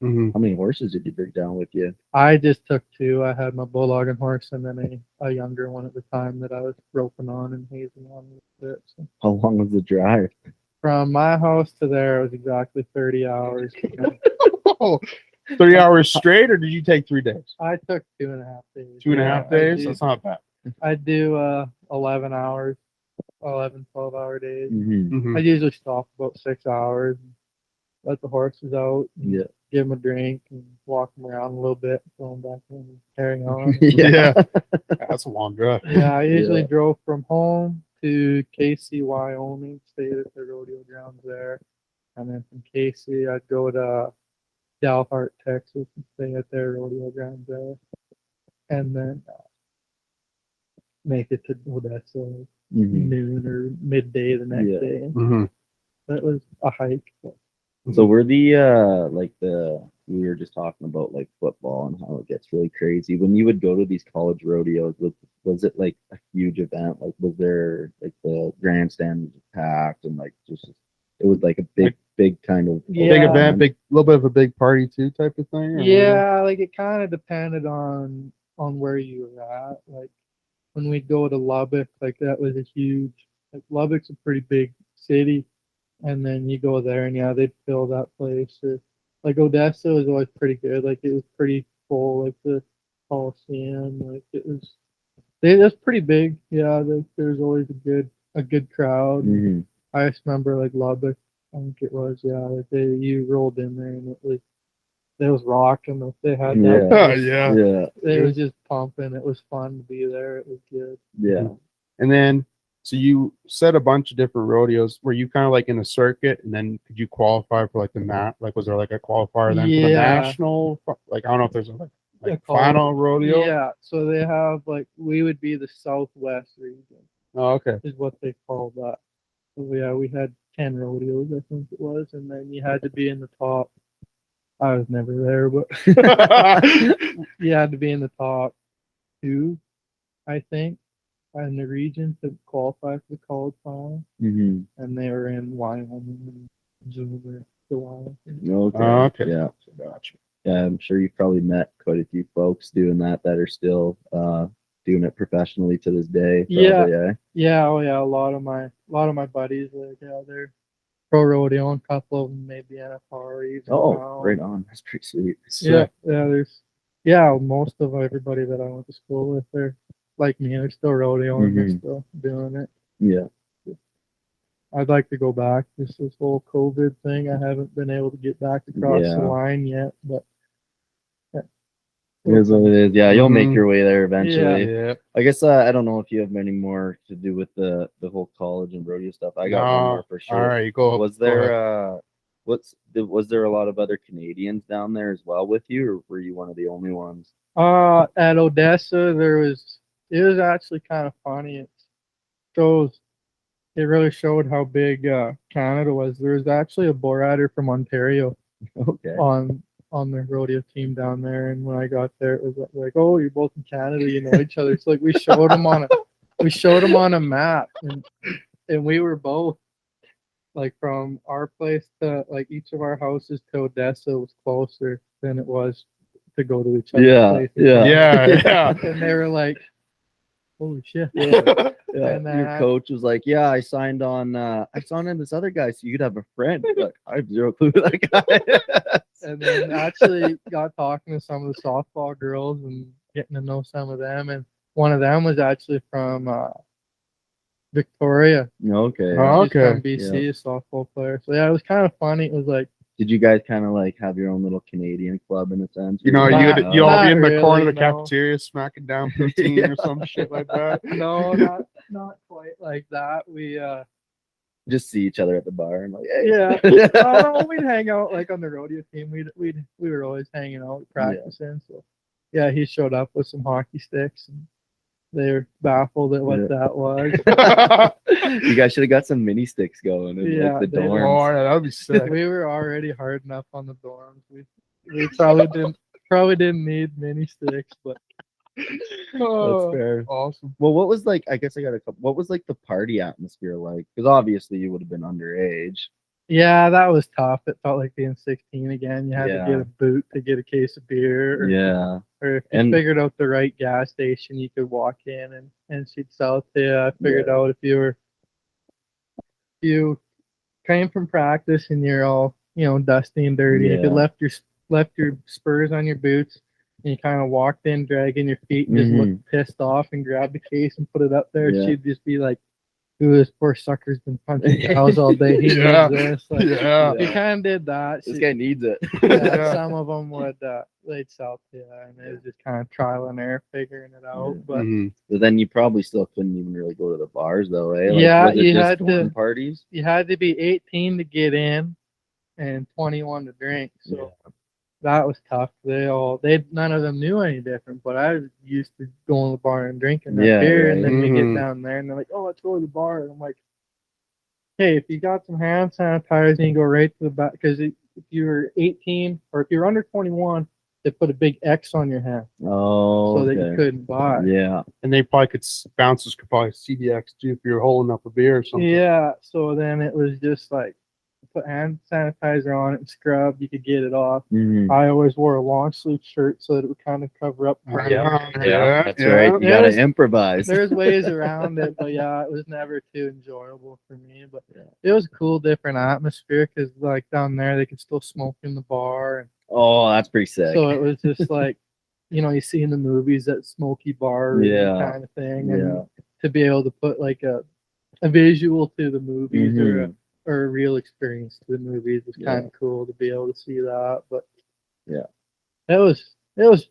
Mm-hmm. How many horses did you bring down with you? I just took 2. I had my bulldogging horse and then a younger one at the time that I was roping on and hazing on with it. So How long was the drive? from my house to there, it was exactly 30 hours. 3 hours straight, or did you take 3 days? I took 2.5 days. 2.5 days? That's not bad. I do 11 hours, 11, 12-hour days. Mm-hmm. Mhm. I usually stop about 6 hours, let the horses out, and Yeah. give them a drink, and walk them around a little bit, throw them back in, and carry on. Yeah. That's a long drive. Yeah, I usually Yeah. drove from home to Casey, Wyoming, stayed at the rodeo grounds there, and then from Casey, I'd go to Dalhart, Texas, and stay at their rodeo grounds there, and then make it to Odessa Mhm. noon or midday the next Yeah. day. Hmm. That was a hike. But So were the we were just talking about like football and how it gets really crazy. When you would go to these college rodeos, was it like a huge event? Like was there like the grandstand was packed and like just it was like a big kind of Yeah. Big event, little bit of a big party too, type of thing. or- yeah, like it kind of depended on where you were at. Like when we'd go to Lubbock, like that was a huge. Like Lubbock's a pretty big city, and then you go there and yeah, they'd fill that place. Or like Odessa was always pretty good. Like it was pretty full. Like the Coliseum, like it was. That's pretty big. Yeah, there's always a good crowd. Mhm. I just remember like Lubbock. I think it was yeah. Like you rolled in there and it was rocking. Like they had that. Yeah. Oh, yeah. Yeah. It was just pumping. It was fun to be there. It was good. Yeah. And then, so you said a bunch of different rodeos. Were you kind of like in a circuit, and then could you qualify for like the like was there like a qualifier then for the Yeah. national? Like I don't know if there's a like Yeah, final rodeo. Yeah. So they have like we would be the Southwest region Oh, okay. is what they call that. So yeah, we had 10 rodeos, I think it was, and then you had to be in the top. I was never there, but you had to be in the top 2, I think, in the region to qualify for the college final. Mhm. And they were in Wyoming and Missouri, Wyoming. Okay. Oh, okay. Yeah. Gotcha. Yeah, I'm sure you've probably met quite a few folks doing that are still doing it professionally to this day. Yeah. Probably, eh? Yeah, oh yeah, a lot of my buddies, like yeah, they're pro rodeo, and a couple of them made the NFRs. Oh, right on. That's pretty sweet. Yeah, most of everybody that I went to school with, they're like me. They're still rodeoing, they're Mhm. still doing it. Yeah. I'd like to go back. This whole COVID thing, I haven't been able to get back across the Yeah. line yet, but It is what it is. Yeah, you'll make Mhm. your way there eventually. Yeah. I guess I don't know if you have many more to do with the whole college and rodeo stuff. I got one more for sure. All right, go. Was go ahead. there was there a lot of other Canadians down there as well with you, or were you one of the only ones? at Odessa it was actually kind of funny. it really showed how big Canada was. There was actually a bull rider from Ontario Okay. on the rodeo team down there, and when I got there, it was like, oh, you're both in Canada, you know each other. It's like we showed them on a map, and we were both like from our place to like each of our houses to Odessa was closer than it was to go to each other's Yeah, places. Yeah. And they were like, holy shit. Yeah. And then Your coach was like, "Yeah, I signed on this other guy, so you could have a friend." Like, I have zero clue who that guy is. And then actually got talking to some of the softball girls and getting to know some of them. And one of them was actually from Victoria. Okay. Oh, She's from okay. BC, a softball player. So yeah, it was kind of funny. It was like, Did you guys kind of like have your own little Canadian club in a sense? You know, Or- you all be in the Not corner of the really, no. cafeteria smacking down poutine or some shit like that. no, not quite like that. We just see each other at the bar and like, hey. yeah. No, we'd hang out like on the rodeo team. We were always hanging out, practicing. So yeah, he showed up with some hockey sticks, and they were baffled at what that was. You guys should have got some mini sticks going in Yeah, like the they Oh, were- dorms. yeah, that'd be sick. We were already hard enough on the dorms. We probably didn't need mini sticks, but Oh, That's fair. awesome. Well, what was like? I guess I got a couple. What was like the party atmosphere like? Because obviously you would have been underage. yeah, that was tough. It felt like being 16 again. You had to Yeah. get a boot to get a case of beer. Yeah. Or if you And- figured out the right gas station, you could walk in and she'd sell it to you. I figured out if you came from practice and you're all, dusty and dirty, you could Yeah. left your spurs on your boots and you kind of walked in dragging your feet and just looked pissed off and grabbed the case and put it up there. Yeah. She'd just be like, ooh, this poor sucker's been punching cows all day. He Yeah. needs this. Like, Yeah. you kind of did that. This guy needs it. Yeah, some of them would they'd sell to you, and it was just kind of trial and error figuring it out. Yeah. But Mhm. But then you probably still couldn't even really go to the bars though, eh? Like, Yeah, was it you just had to- dorm parties. you had to be 18 to get in and 21 to drink. So that was tough. None of them knew any different. But I was used to going to the bar and drinking that Yeah, beer, right. and then we Mhm. get down there and they're like, "Oh, let's go to the bar." And I'm like, "Hey, if you got some hand sanitizer, you go right to the back because if you were 18 or if you're under 21, they put a big X on your hand Oh, so that you okay. couldn't buy." And Yeah. they probably bouncers could probably see the X too if you're holding up a beer or something. Yeah, so then it was just like put hand sanitizer on it and scrub. You could get it off. Mhm. I always wore a long sleeve shirt so that it would kind of cover up. Yeah, That's right. You There's- gotta improvise. There's ways around it, but yeah, it was never too enjoyable for me. But Yeah. it was a cool, different atmosphere because like down there they could still smoke in the bar, and Oh, that's pretty sick. so it was just like you see in the movies that smoky bar room Yeah. kind of thing, Yeah. and to be able to put like a visual to the movies Mhm. or a real experience to the movies was kind of cool to be able to see that. But Yeah. it was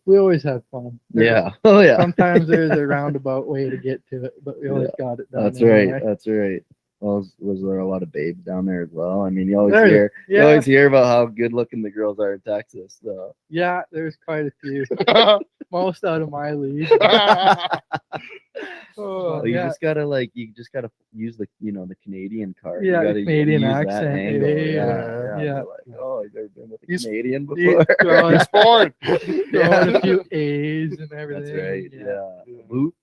we always had fun. Yeah. Oh yeah. Sometimes there's a roundabout way to get to it, but we always got it done. That's anyway. right. That's right. Well, was there a lot of babes down there as well? I mean, you always There's- hear you yeah. always hear about how good looking the girls are in Texas. So Yeah, there's quite a few. Most out of my league. Oh, you yeah. just gotta use the the Canadian card. Yeah, you the gotta Canadian use that accent, angle. yeah, Yeah. yeah. They're like, oh, you've ever been with a He's- Canadian before? Yeah, throwing, Sport. throwing a few A's and everything. That's right. Yeah. Yeah. Boot.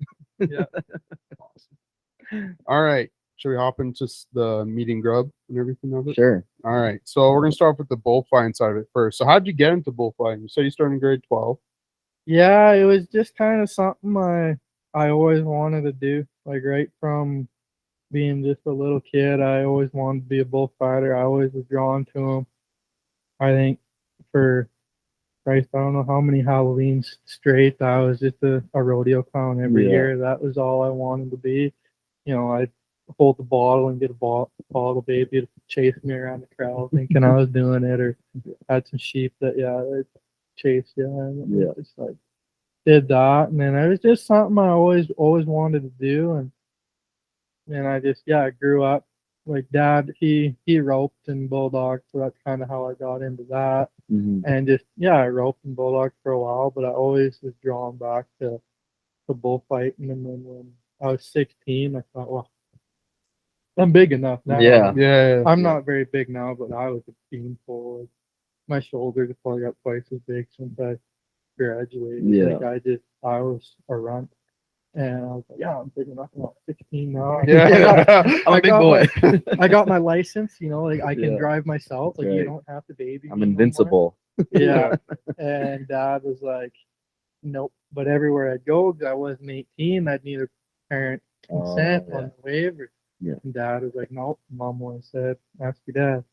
Yeah. All right. Should we hop into the meeting grub and everything of it? Sure. All right. So we're gonna start with the bullfighting side of it first. So how'd you get into bullfighting? You said you started in grade 12. Yeah, it was just kind of something I always wanted to do. Like right from being just a little kid, I always wanted to be a bullfighter. I always was drawn to them. I think for Christ, I don't know how many Halloweens straight I was just a rodeo clown every Yeah. year. That was all I wanted to be. I'd hold the bottle and get a bottle baby to chase me around the crowd thinking I was doing it, or had some sheep that they'd chase you. And it was just like did that, and then it was just something I always wanted to do, and I just I grew up like Dad. He roped and bulldog, so that's kind of how I got into that. Mhm. And just I roped and bulldog for a while, but I always was drawn back to bullfighting. And then when I was 16, I thought, well, I'm big enough now. Yeah. Yeah. I'm not very big now, but I was a beanpole. Like, my shoulders have probably got twice as big since I graduated. Yeah. Like I was a runt. And I was like, yeah, I'm big enough. I'm about 16 now. Yeah. I'm a big boy. I got my license, like I can Yeah. drive myself. Like you Right. don't have to baby I'm me no more. invincible. Yeah. And Dad was like, nope. But everywhere I'd go, 'cause I wasn't 18, I'd need a parent consent yeah. on the waiver. Yeah. And Dad was like, nope. Mom always said, ask your dad.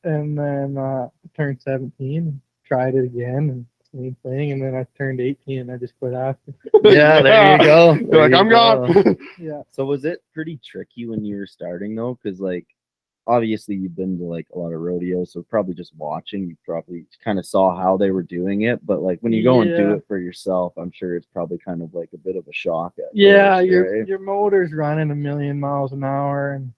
And then I turned 17, tried it again, and same thing. And then I turned 18, and I just quit asking. Yeah, there you go. You're There like, you I'm go. gone. Yeah. So was it pretty tricky when you were starting though? Because like obviously you've been to like a lot of rodeos, so probably just watching, you probably kind of saw how they were doing it. But like when you go and do Yeah. it for yourself, I'm sure it's probably kind of like a bit of a shock at Yeah, first, right? your motor's running a million miles an hour, and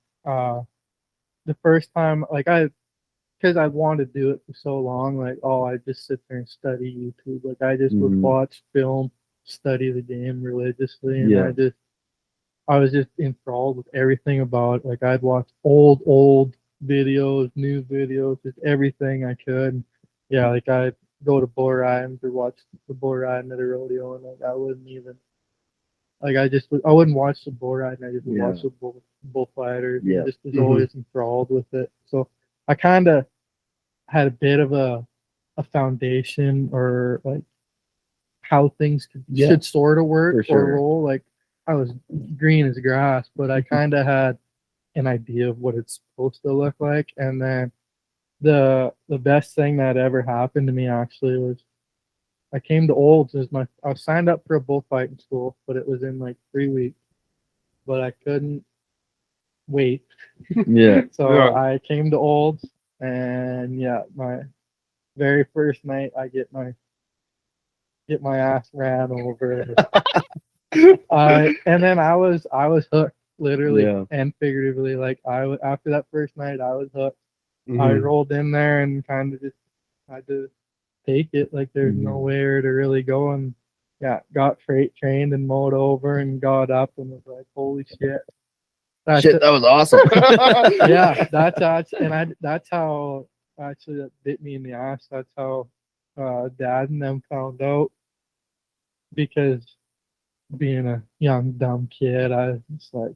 the first time, because I wanted to do it for so long, like, oh, I just sit there and study YouTube. Like, I just would Mhm. watch film, study the game religiously, and Yeah. I was just enthralled with everything about it. Like, I'd watch old videos, new videos, just everything I could. Yeah, like I'd go to bull riding or watch the bull riding at a rodeo, and like I wouldn't even like I wouldn't watch the bull riding. I just would Yeah. watch the bullfighters, Yeah. and just was Mhm. always enthralled with it. So I kind of had a bit of a foundation, or like how things Yeah. should sort of work For sure. or roll. Like I was green as grass, but I kind of had an idea of what it's supposed to look like. And then the best thing that ever happened to me actually was I came to Olds as I was signed up for a bullfighting school, but it was in like 3 weeks. But I couldn't wait. Yeah. So Yeah. I came to Olds, and yeah, my very first night I get my ass ran over. And then I was hooked, literally Yeah. and figuratively. Like after that first night I was hooked. I Mhm. rolled in there and kind of just had to take it. Like there's Mhm. nowhere to really go. And yeah, got freight trained and mowed over and got up and was like, holy shit. Shit, that was awesome. Yeah, that's how actually that bit me in the ass. That's how Dad and them found out, because being a young dumb kid, I was just like,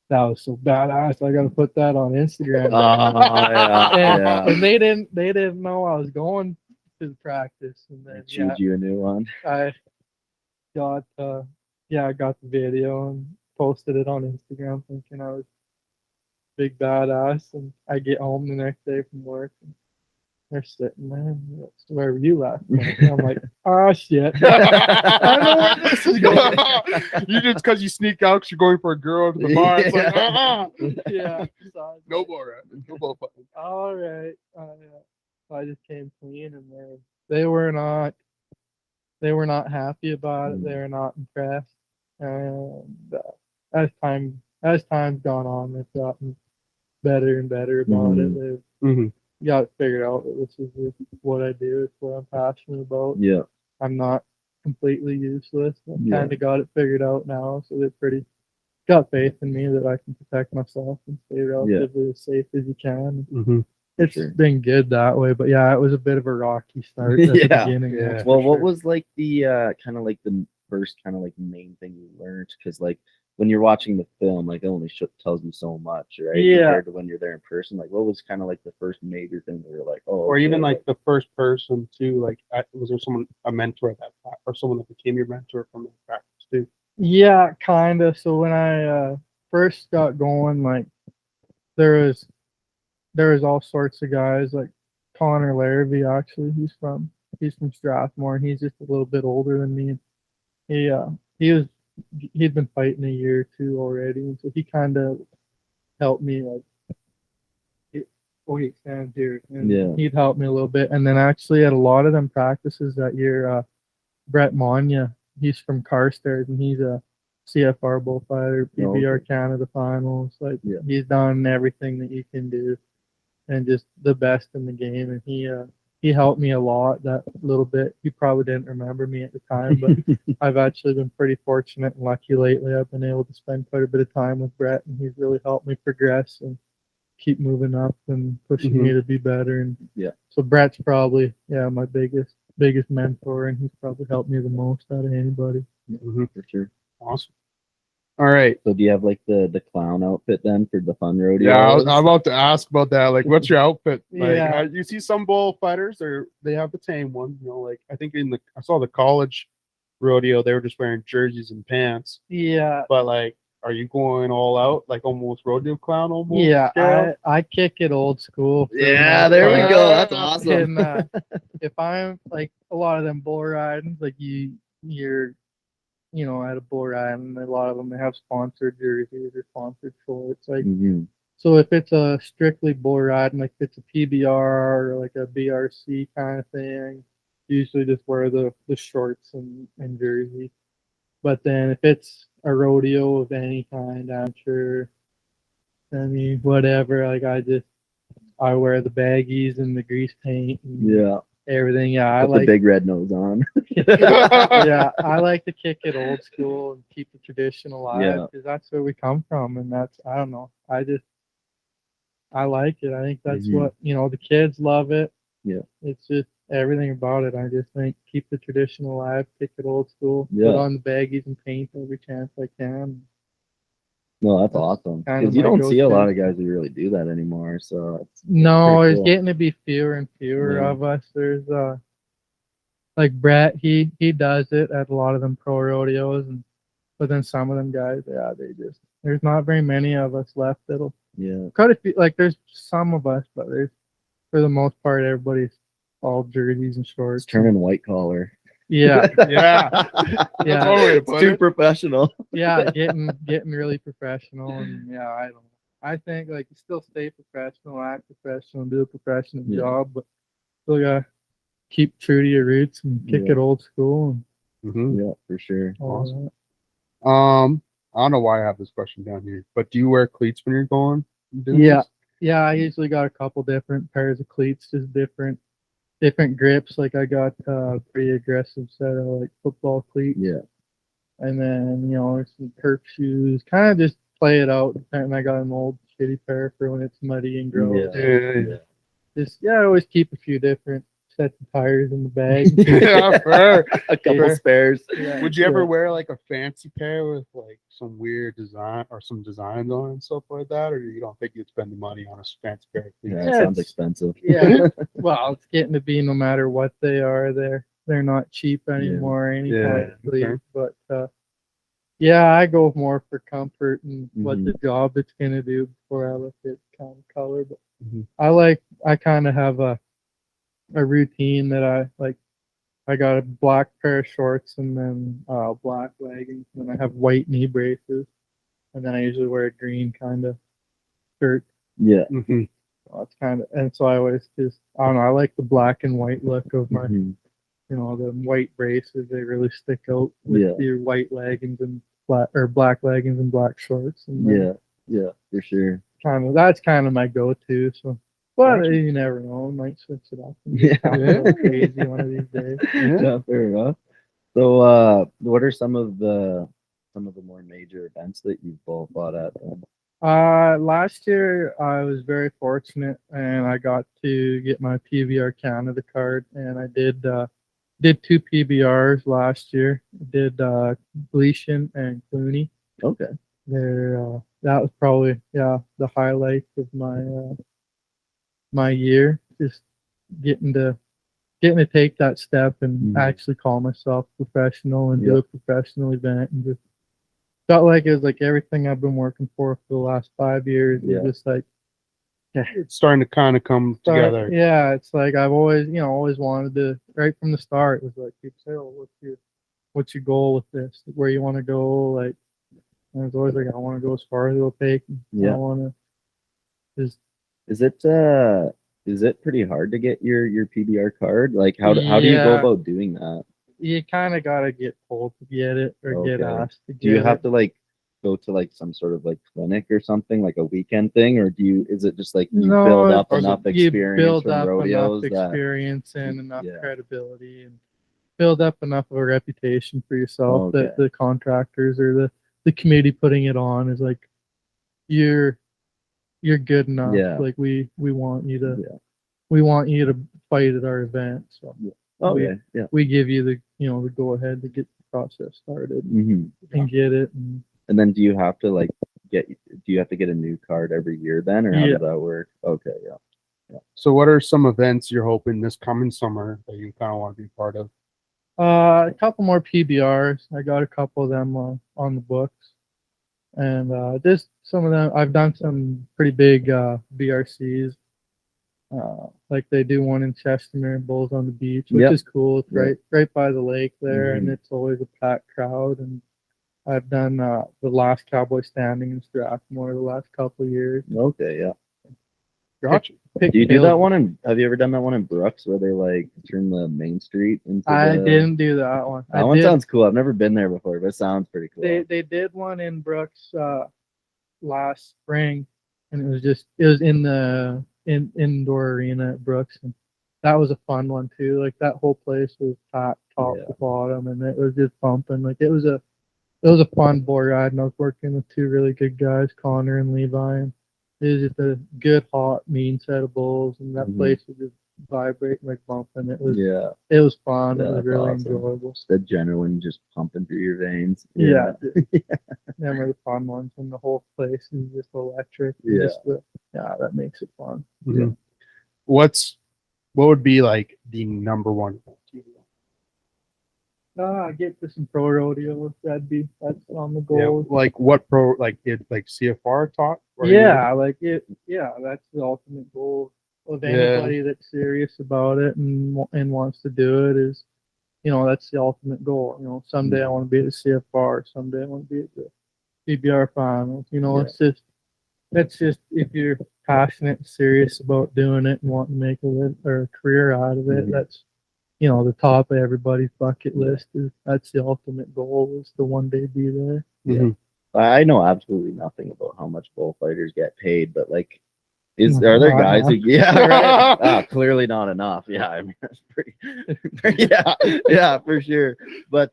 that was so badass. I gotta put that on Instagram. Yeah. And they didn't know I was going to practice. And They then chewed you a new one. I got I got the video and posted it on Instagram thinking I was big badass. And I get home the next day from work and they're sitting there, and that's where were you last night? And I'm like, oh shit. I know where this is going. You just because you sneak out because you're going for a girl to the bar. It's like, Yeah. So I was no like, more, right? No more fucking. all right. Yeah. So I just came clean, and they were not happy about it. They were not impressed. And as time's gone on, they've gotten better and better about it. They've Mhm. got it figured out that this is what I do. It's what I'm passionate about. Yeah. I'm not completely useless. I've Yeah. kind of got it figured out now, so they're got faith in me that I can protect myself and stay relatively as safe as you can. Mhm. It's Sure. been good that way, but yeah, it was a bit of a rocky start at the Yeah. beginning. Yeah. that's Well, for what sure. was like the kind of like the first kind of like main thing you learned? Because like when you're watching the film, like it only tells you so much, right? Yeah. Compared to when you're there in person, like what was kind of like the first major thing that you're like, oh, Or okay, even like the first person too. Like, was there a mentor at that time, or someone that became your mentor from that practice too? Yeah, kind of. So when I first got going, like there was all sorts of guys, like Connor Larrabee. Actually, he's from Strathmore, and he's just a little bit older than me. He he'd been fighting a year or two already, and so he kind of helped me like. He stands here, and Yeah. he'd help me a little bit. And then actually at a lot of them practices that year, Brett Monya, he's from Carstairs, and he's a CFR bullfighter, PBR okay. Canada finals. Like Yeah. he's done everything that you can do, and just the best in the game. And he helped me a lot that little bit. He probably didn't remember me at the time, but I've actually been pretty fortunate and lucky lately. I've been able to spend quite a bit of time with Brett, and he's really helped me progress and keep moving up and pushing me to be better. And so Brett's probably my biggest mentor, and he's probably helped me the most out of anybody. For sure. Awesome. All right. So do you have like the clown outfit then for the fun rodeo? Yeah, I'm about to ask about that. Like, what's your outfit? Like, Yeah. you see some bullfighters, or they have the tame one. You know, like I think I saw the college rodeo, they were just wearing jerseys and pants. Yeah. But like, are you going all out, like almost rodeo clown almost? Yeah, scale? I kick it old school. for the Yeah, most there we part. go. That's awesome. And if I'm like a lot of them bull riding, like you're at a bull riding, a lot of them they have sponsored jerseys or sponsored shorts. Like so, if it's a strictly bull riding, like if it's a PBR or like a BRC kind of thing, usually just wear the shorts and jersey. But then if it's a rodeo of any kind, amateur, whatever, like I wear the baggies and the grease paint and everything. Yeah, I Put like the big red nose on. yeah, I like to kick it old school and keep the tradition alive Yeah. because that's where we come from, and that's I don't know. I like it. I think that's what the kids love it. Yeah. It's just everything about it. I just think keep the tradition alive, kick it old school, Yeah. put on the baggies and paint every chance I can. No, that's awesome. kind Because of you my don't see a go-to. lot of guys who really do that anymore. So it's No, pretty it's cool. getting to be fewer and fewer Yeah. of us. There's like Brett, he does it at a lot of them pro rodeos, but then some of them guys, there's not very many of us left that'll quite a few. Like there's some of us, but there's for the most part everybody's all jerseys and shorts. It's turning white collar. Yeah, Yeah. yeah, one way to It's put too it. professional. yeah, getting really professional, and I don't know. I think like you still stay professional, act professional, do a professional job, but still gotta keep true to your roots and kick it old school. And Yeah, for sure. all that. I don't know why I have this question down here, but do you wear cleats when you're going? Yeah. Yeah, I usually got a couple different pairs of cleats, just different grips. Like I got a pretty aggressive set of like football cleats. Yeah. And then, some turf shoes. Kind of just play it out. And I got an old shitty pair for when it's muddy and gross. I always keep a few different sets of tires in the bag. Yeah, fair. A couple spares. Yeah, Would you ever wear like a fancy pair with like some weird design or some designs on it and stuff like that, or you don't think you'd spend the money on a fancy pair of cleats? Yeah, that sounds expensive. Yeah. Well, it's getting to be no matter what they are, they're not cheap anymore. Any kind of cleat. But I go more for comfort and what the job it's gonna do before I look at kind of color. But I kind of have a routine that I like. I got a black pair of shorts and then black leggings, and then I have white knee braces, and then I usually wear a green kind of shirt. Yeah. So it's kind of, and so I always just I don't know. I like the black and white look of my, the white braces. They really stick out with your white leggings and black leggings and black shorts. And yeah, for sure. That's kind of my go-to. So. But you never know. I might switch it up. And crazy one of these days. Yeah, fair enough. So, what are some of the more major events that you've both fought at? Last year I was very fortunate, and I got to get my PBR Canada card, and I did 2 PBRs last year. I did Gleason and Clooney. Okay. That was probably the highlight of my year, just getting to take that step and actually call myself professional and do a professional event, and just felt like it was like everything I've been working for the last 5 years. It's just like it's starting to kind of come together. Yeah, it's like I've always wanted to, right from the start. It was like people say, "Oh, what's your goal with this? Where you want to go?" Like, and I was always like, "I want to go as far as it'll take." I want to just. Is it pretty hard to get your PBR card? Like how do you go about doing that? You kind of gotta get told to get it or get asked to get it. Do you have to like go to like some sort of like clinic or something, like a weekend thing, or is it just like you No, build up it's- enough you experience build from up rodeos enough that experience and enough yeah. credibility and build up enough of a reputation for yourself Okay. that the contractors or the committee putting it on is like you're good enough. Yeah. Like we want you to Yeah. we want you to fight at our event. So Okay. Yeah. we give you the the go ahead to get the process started hmm and get it. And then do you have to like do you have to get a new card every year then, or how Yeah. does that work? Okay. Yeah. So, what are some events you're hoping this coming summer that you kind of want to be part of? A couple more PBRs. I got a couple of them on the books, and just some of them. I've done some pretty big BRCs. Like they do one in Chestermere, Bulls on the Beach, which Yep. is cool. It's Yep. right by the lake there, and Mhm. it's always a packed crowd. And I've done the last Cowboy Standing in Strathmore the last couple of years. Okay. Yeah. Gotcha. Do you do that one? And have you ever done that one in Brooks where they like turn the main street into? I didn't do that one. That one sounds cool. I've never been there before, but it sounds pretty cool. They did one in Brooks last spring, and it was in the indoor arena at Brooks, and that was a fun one too. Like that whole place was packed top Yeah. to bottom, and it was just pumping. Like it was a fun board ride, and I was working with two really good guys, Connor and Levi, and it was just a good hot mean set of bulls, and that Mhm. place was just vibrating like bumping. It was fun. Yeah, It was that's really awesome. enjoyable. The adrenaline just pumping through your veins. Yeah. Them are the fun ones, and the whole place is just electric. And Yeah. That makes it fun. Mhm. What would be like the number one event you do? Get to some pro rodeos. That's on the Yeah, goal. like what pro like did like CFR talk? Or Yeah, like it. Yeah, that's the ultimate goal of Yeah. anybody that's serious about it and wants to do it. Is that's the ultimate goal. Someday I want to be at the CFR. Someday I want to be at the PBR finals. Yeah. That's just if you're passionate and serious about doing it and wanting to make a career out of it. Mhm. That's the top of everybody's bucket list. That's the ultimate goal is to one day be there. Mhm. I know absolutely nothing about how much bullfighters get paid, but like, are No, there I guys who? have. Yeah, right. Clearly not enough. Yeah, I mean that's pretty. yeah, for sure. But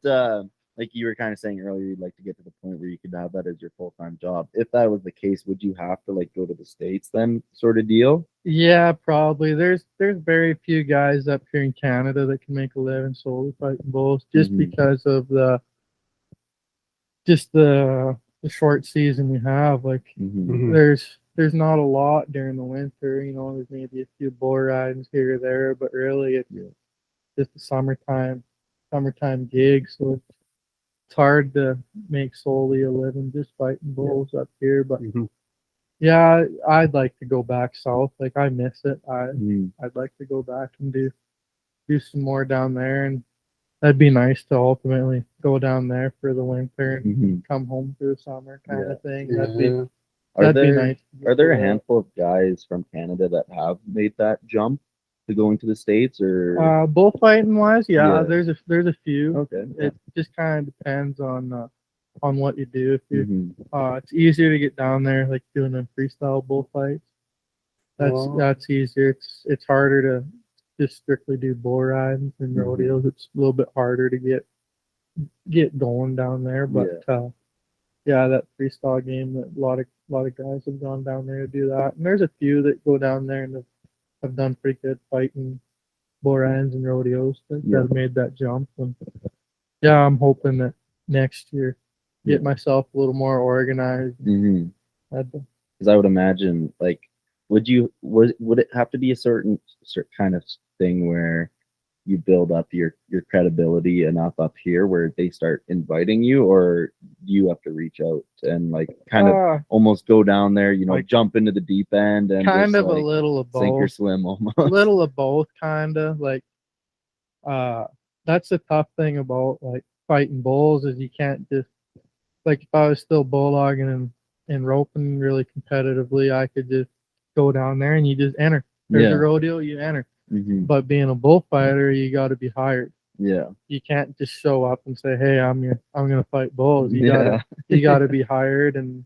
like you were kind of saying earlier, you'd like to get to the point where you could have that as your full-time job. If that was the case, would you have to like go to the States then, sort of deal? Yeah, probably. There's very few guys up here in Canada that can make a living solely fighting bulls, just Mhm. because of the short season we have. Like Mhm. Mhm. there's not a lot during the winter. There's maybe a few bull rides here or there, but really it's just a summertime gig. So it's hard to make solely a living just fighting bulls up here. But Mhm. yeah, I'd like to go back south. Like I miss it. Mhm. I'd like to go back and do some more down there, and that'd be nice to ultimately go down there for the winter and Mhm. come home for the summer kind Yeah. of thing. Yeah. That'd be there nice. are there a handful of guys from Canada that have made that jump to going to the States, or Bullfighting wise, Yeah. there's a few. okay? It just kind of depends on what you do. If you Mhm. it's easier to get down there like doing them freestyle bullfights. Oh. That's easier. It's harder to just strictly do bull riding and Mhm. rodeos. It's a little bit harder to get going down there. But that freestyle game, that a lot of guys have gone down there to do that. And there's a few that go down there and have done pretty good fighting bull rides and rodeos that have made that jump. And yeah, I'm hoping that next year get myself a little more organized. Mhm. I'd- Because I would imagine, like, would it have to be a certain kind of thing where you build up your credibility enough up here where they start inviting you, or you have to reach out and like kind of almost go down there, like- jump into the deep end and kind just, of a like, little of sink or both. swim almost. A little of both, kind of like that's the tough thing about like fighting bulls is you can't just like if I was still bulldogging and roping really competitively, I could just go down there and you just enter. There's a rodeo, you enter. Mhm. But being a bullfighter, you got to be hired. Yeah. You can't just show up and say, "Hey, I'm gonna fight bulls." You Yeah. gotta you gotta be hired, and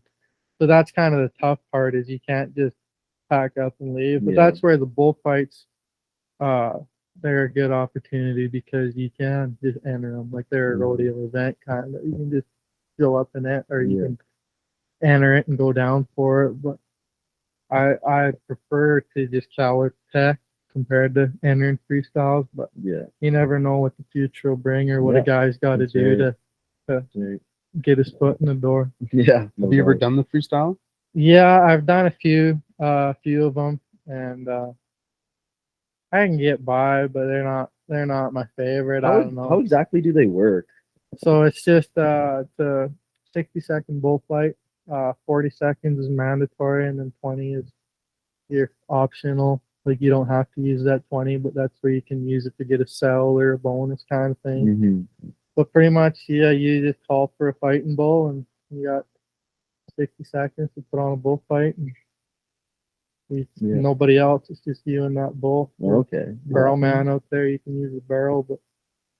so that's kind of the tough part is you can't just pack up and leave. But Yeah. that's where the bullfights, uh, they're a good opportunity because you can just enter them like they're a Mhm. rodeo event kind of. You can just show up in it, or you Yeah. can enter it and go down for it. But I prefer to just chow it tech compared to entering freestyles. But Yeah. you never know what the future will bring or what Yeah, a guy's got to that's do right. to That's right. get his foot in the door. Yeah. no Have you ever doubt. done the freestyle? Yeah, I've done a few of them, and I can get by, but they're not my favorite. I don't How know. exactly do they work? So it's just it's a 60-second bullfight. 40 seconds is mandatory, and then 20 is your optional. Like you don't have to use that 20, but that's where you can use it to get a cell or a bonus kind of thing. Mm-hmm. But pretty much, yeah, you just call for a fighting bull, and you got 60 seconds to put on a bullfight, and Yeah. nobody else. It's just you and that bull. Okay. Barrel Yeah. man out there, you can use a barrel, but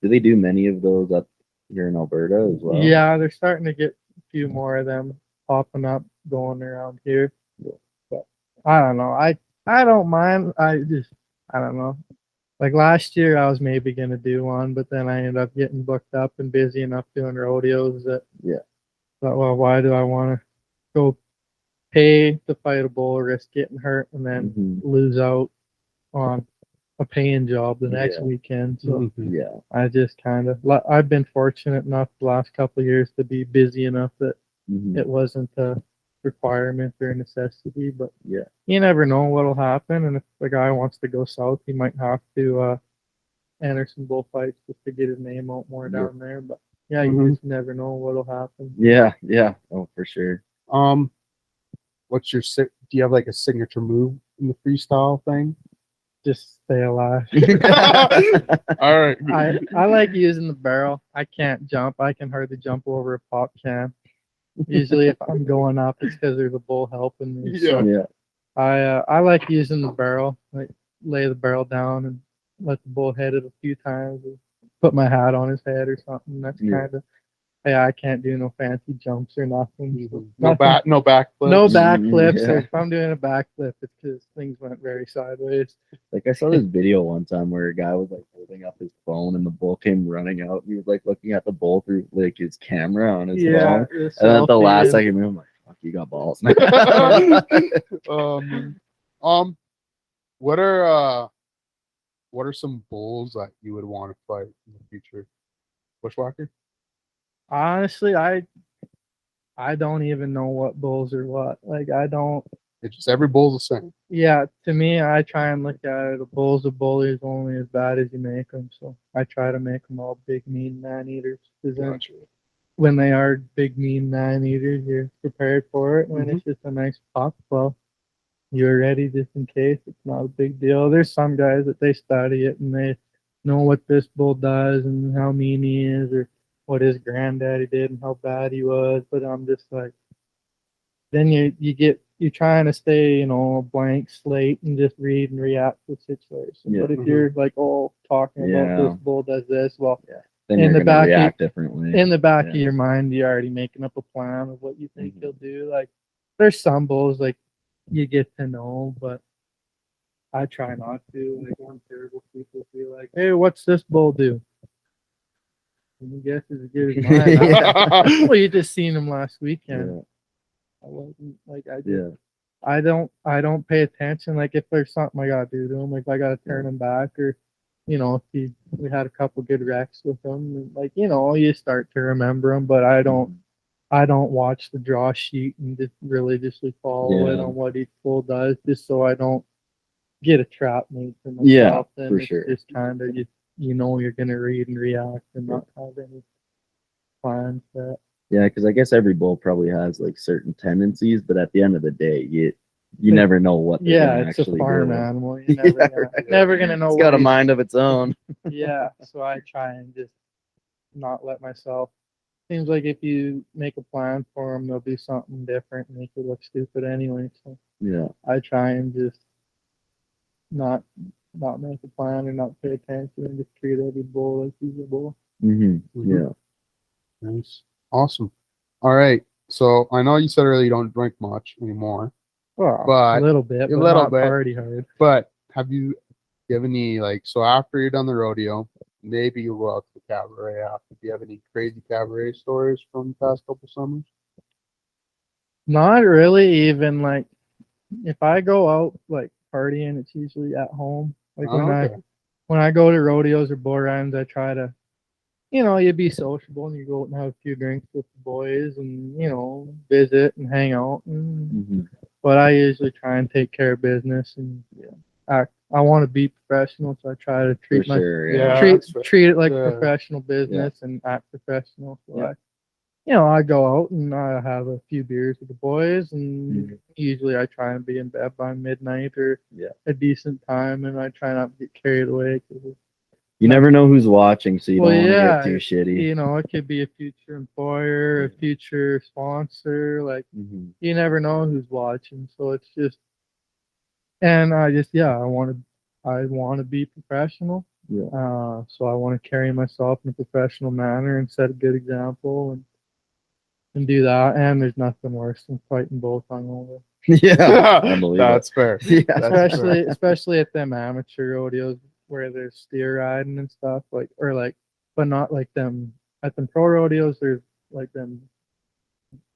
Do they do many of those up here in Alberta as well? yeah, they're starting to get a few more of them popping up, going around here. But I don't know. I don't mind. I don't know. Like last year, I was maybe gonna do one, but then I ended up getting booked up and busy enough doing rodeos that Yeah. thought, well, why do I want to go pay to fight a bull, risk getting hurt, and then Mhm. lose out on a paying job the next Yeah. weekend? So Mhm. Yeah. I just kind of, I've been fortunate enough the last couple of years to be busy enough that Mhm. it wasn't a requirement or a necessity. But Yeah. you never know what'll happen, and if the guy wants to go south, he might have to enter some bullfights just to get his name out more Yeah. down there. But yeah, you Mhm. just never know what'll happen. Yeah. Yeah. Oh, for sure. Um, what's your do you have like a signature move in the freestyle thing? Just stay alive. All right. I like using the barrel. I can't jump. I can hardly jump over a pop can. Usually, if I'm going up, it's because there's a bull helping me. Yeah. So Yeah. I like using the barrel. Like lay the barrel down and let the bull hit it a few times. Or put my hat on his head or something. That's Yeah. kind of. Yeah, I can't do no fancy jumps or nothing. So No nothing. no backflips. No backflips. Yeah. Or if I'm doing a backflip, it's because things went very sideways. Like I saw this video one time where a guy was like holding up his phone and the bull came running out. And he was like looking at the bull through like his camera on his Yeah. phone. And then at the selfie last and- second, I'm like, "Fuck, you got balls." What are some bulls that you would want to fight in the future? Bushwhacker? Honestly, I don't even know what bulls are what. Like I don't. It's just every bull's the same. Yeah, to me, I try and look at it. A bully is only as bad as you make them. So I try to make them all big, mean man eaters. Because then Gotcha. when they are big, mean man eaters, you're prepared for it. When Mhm. it's just a nice pop, well, you're ready just in case. It's not a big deal. There's some guys that they study it and they know what this bull does and how mean he is or what his granddaddy did and how bad he was. But I'm just like, then you're trying to stay, a blank slate and just read and react to the situation. Yeah. But if Mhm. you're like, talking about Yeah. this bull does this, well, Then In you're the gonna back, react differently. in the back of Yeah. your mind, you're already making up a plan of what you think Mhm. he'll do. Like, there's some bulls like you get to know, but I try not to. Like, one terrible people be like, "Hey, what's this bull do?" And you guess is as good as mine. Yeah. Well, you just seen him last weekend. Yeah. I wasn't like I just Yeah. I don't pay attention. Like if there's something I gotta do to him, like I gotta turn him back or if we had a couple good wrecks with him, and like you start to remember him. But I don't watch the draw sheet and just religiously follow it Yeah. on what each bull does, just so I don't get a trap made for Yeah, myself. Then for it's sure. just kind of you're gonna read and react and not have any plans that. Yeah, because I guess every bull probably has like certain tendencies, but at the end of the day, you never know what they're Yeah, gonna it's a actually farm do. animal. You're never Yeah, gonna right. never gonna know It's what got a he's- mind of its own. Yeah, so I try and just not let myself. Seems like if you make a plan for them, they'll do something different and make you look stupid anyway. So Yeah. I try and just not not make a plan or not pay attention and just treat every bull like he's a bull. Mm-hmm. Mhm. Yeah. Nice. Awesome. All right. So I know you said earlier you don't drink much anymore, Well, But- a little bit, a but little not bit. party hard. but do you have any, like, so after you're done the rodeo, maybe you'll go out to the cabaret after. Do you have any crazy cabaret stories from the past couple summers? Not really even like if I go out like partying, it's usually at home. Like Oh, okay. when I go to rodeos or bull runs, I try to, you be sociable and you go out and have a few drinks with the boys and, visit and hang out. Mm-hmm. But I usually try and take care of business and act. I want to be professional, so I try to For treat sure. Yeah. treat that's right. treat it like Yeah. professional business and act professional. So Yeah. I go out and I have a few beers with the boys, and Mhm. usually I try and be in bed by midnight or Yeah. a decent time, and I try not to get carried away. You never know who's watching, so you Well, don't want to yeah, get too shitty. it could be a future employer, a future sponsor. Like Mm-hmm. you never know who's watching, so it's just, and I want to be professional. Yeah. So I want to carry myself in a professional manner and set a good example and do that. And there's nothing worse than fighting both hungover. Yeah. I believe That's fair. Yeah. That's fair. Especially at them amateur rodeos where there's steer riding and stuff, but not like them at them pro rodeos. There's like them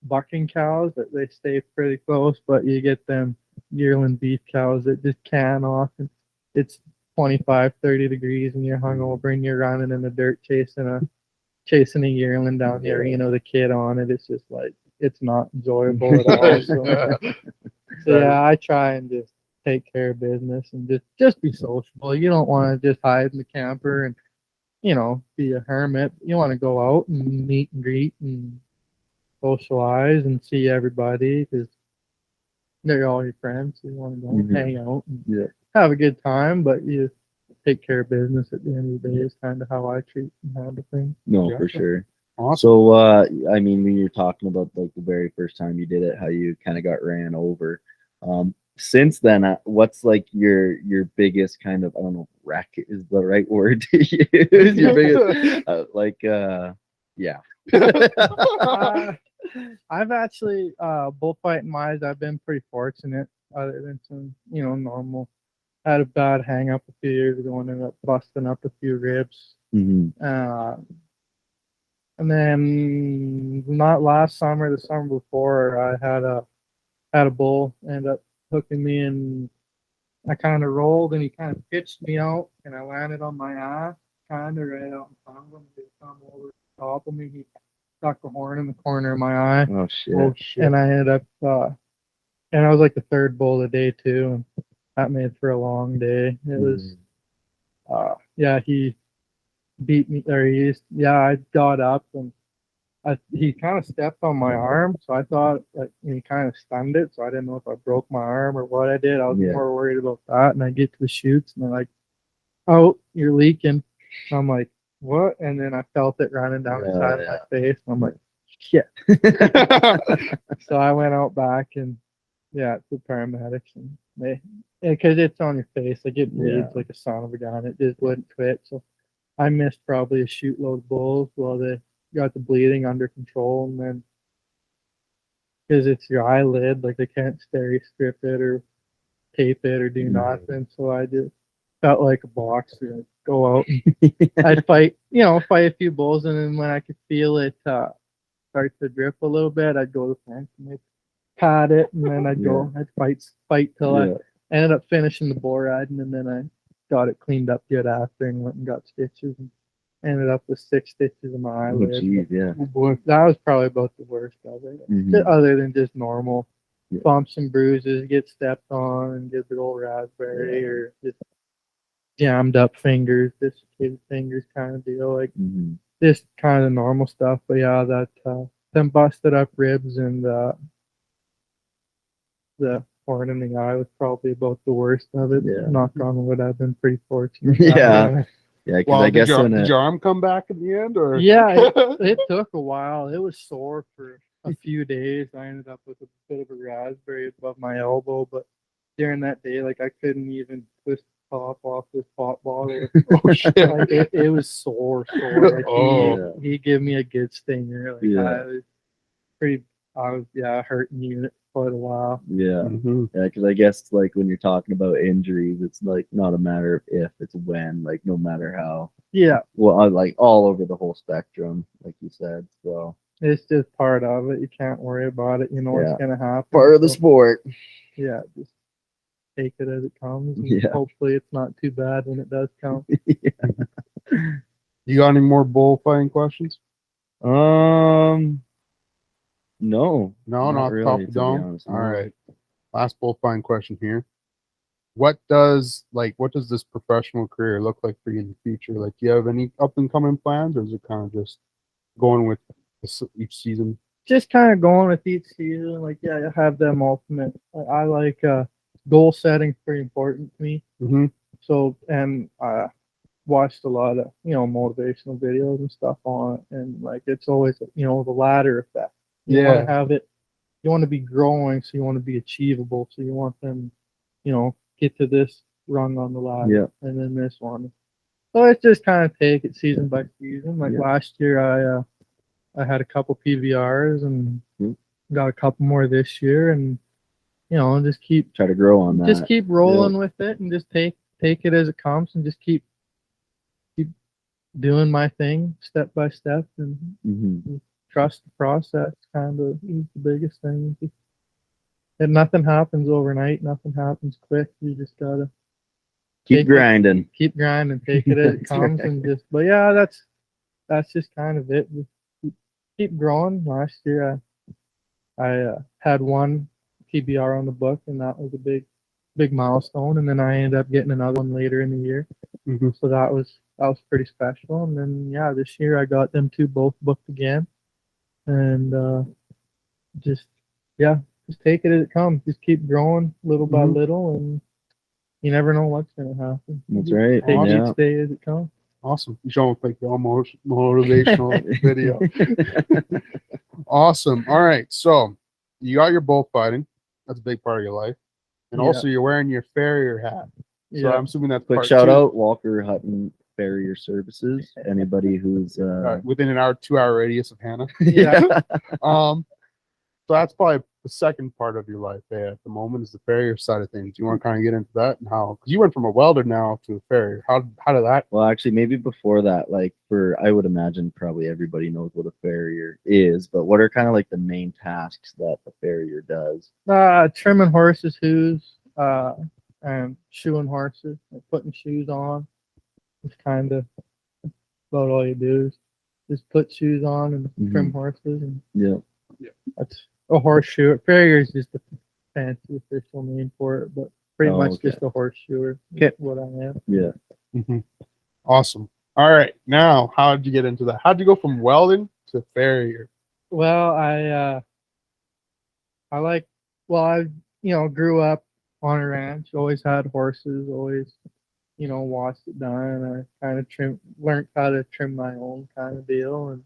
bucking cows that they stay pretty close, but you get them yearling beef cows that just can off, and it's 25, 30 degrees and you're hungover and you're running in the dirt chasing a yearling down the arena, the kid on it. It's just like, it's not enjoyable at all. So yeah, I try and just take care of business and just be sociable. You don't want to just hide in the camper and be a hermit. You want to go out and meet and greet and socialize and see everybody because they're all your friends. So you want to go Mhm. hang out and Yeah. have a good time, but you take care of business at the end of the day is kind of how I treat and handle things. No, Yeah. for sure. Awesome. So, I mean, when you're talking about like the very first time you did it, how you kind of got ran over. Since then, what's like your biggest kind of, I don't know, wreck is the right word to use? Your biggest, yeah. I've actually bullfighting wise, I've been pretty fortunate. Other than some, normal. Had a bad hang up a few years ago and ended up busting up a few ribs. Mhm. And then not last summer, the summer before, I had a bull end up hooking me, and I kind of rolled and he kind of pitched me out and I landed on my ass, kind of right out in front of him. He come over the top of me. He stuck a horn in the corner of my eye. Oh shit. And I ended up, and I was like the third bull of the day too. And that made for a long day. It was, yeah, he beat me, I got up and he kind of stepped on my arm. So I thought like he kind of stunned it. So I didn't know if I broke my arm or what I did. I was more worried about that. And I get to the chutes and they're like, "Oh, you're leaking." And I'm like, "What?" And then I felt it running down the side of my face. And I'm like, "Shit." So I went out back and to the paramedics and because it's on your face, like it bleeds like a son of a gun. It just wouldn't quit. So I missed probably a shoot load of bulls while they got the bleeding under control, and then because it's your eyelid, like they can't steri strip it or tape it or do nothing. So I just felt like a boxer. I'd go out and I'd fight a few bulls, and then when I could feel it start to drip a little bit, I'd go to the fence and I'd pat it, and then I'd fight till I ended up finishing the bull riding, and then I got it cleaned up good after and went and got stitches and ended up with 6 stitches in my eyelid. Oh, geez, yeah. That was probably about the worst of it. Mhm. Other than just normal bumps and bruises, get stepped on and get the old raspberry or just jammed up fingers, dislocated fingers kind of deal. Like just kind of normal stuff. But yeah, that them busted up ribs and the horn in the eye was probably about the worst of it. Yeah. Knock on wood, I've been pretty fortunate. Yeah. Yeah, because I guess did your arm come back in the end, or Yeah, it took a while. It was sore for a few days. I ended up with a bit of a raspberry above my elbow, but during that day, like I couldn't even twist top off this pot bottle. Oh shit. Like it was sore. Like Oh. he gave me a good stinger. Like Yeah. I was hurting unit for quite a while. Yeah. Mhm. Yeah, because I guess like when you're talking about injuries, it's like not a matter of if, it's when. Like no matter how. Yeah, Well, like all over the whole spectrum, like you said. So it's just part of it. You can't worry about it. You know Yeah. what's gonna happen. part of the So, sport. yeah, just take it as it comes. And Yeah. hopefully it's not too bad when it does come. You got any more bullfighting questions? No, No, not not really, top to of be dome. honest, All no. right. Last bullfighting question here. What does this professional career look like for you in the future? Like, do you have any up and coming plans, or is it kind of just going with each season? Just kind of going with each season. Like, yeah, I have them ultimate. I like goal setting, pretty important to me. Mm-hmm. So, and I watched a lot of motivational videos and stuff on it, and like it's always the ladder effect. You want Yeah. to have it. You want to be growing, so you want to be achievable. So you want them, get to this rung on the ladder, Yeah. and then this one. So it's just kind of take it season by season. Like Yeah. last year, I had a couple PVRs and Mm. got a couple more this year, and just keep Try to grow on that. just keep rolling with it, and just take it as it comes, and just keep doing my thing step by step, and hmm trust the process. Kind of is the biggest thing. And nothing happens overnight. Nothing happens quick. You just gotta Keep take it. grinding. Keep grinding, take it as it That's comes, right. and just. But yeah, that's just kind of it. Just keep growing. Last year, I had one PBR on the book, and that was a big milestone. And then I ended up getting another one later in the year, Mm-hmm. so that was pretty special. And then yeah, this year I got them two both booked again, and just just take it as it comes. Just keep growing little by Mhm. little, and you never know what's gonna happen. That's Just right. Take Yeah. each day as it comes. Awesome. You show them like the almost motivational video. Awesome. All right. So you got your bullfighting. That's a big part of your life. And Yeah. also you're wearing your Farrier hat. So Yeah. I'm assuming that's Quick part shout two. out, Walker Hutton Farrier Services. Anybody who's Within an 2-hour radius of Hanna. Yeah. So that's probably the second part of your life at the moment is the Farrier side of things. You want to kind of get into that and how, because you went from a welder now to a Farrier. How did that? Well, actually, maybe before that, like I would imagine probably everybody knows what a farrier is, but what are kind of like the main tasks that a farrier does? Trimming horses' hooves, and shoeing horses, like putting shoes on. It's kind of about all you do is just put shoes on and trim horses, and Yeah. that's a horseshoe. Farrier is just a fancy official name for it, but pretty Oh, much okay. just a horseshoer. Okay. What I am. Yeah. Mhm. Awesome. All right. Now, how did you get into that? How did you go from welding to Farrier? Well, I like. Well, I grew up on a ranch. Always had horses. Always watched it done. I kind of learned how to trim my own kind of deal, and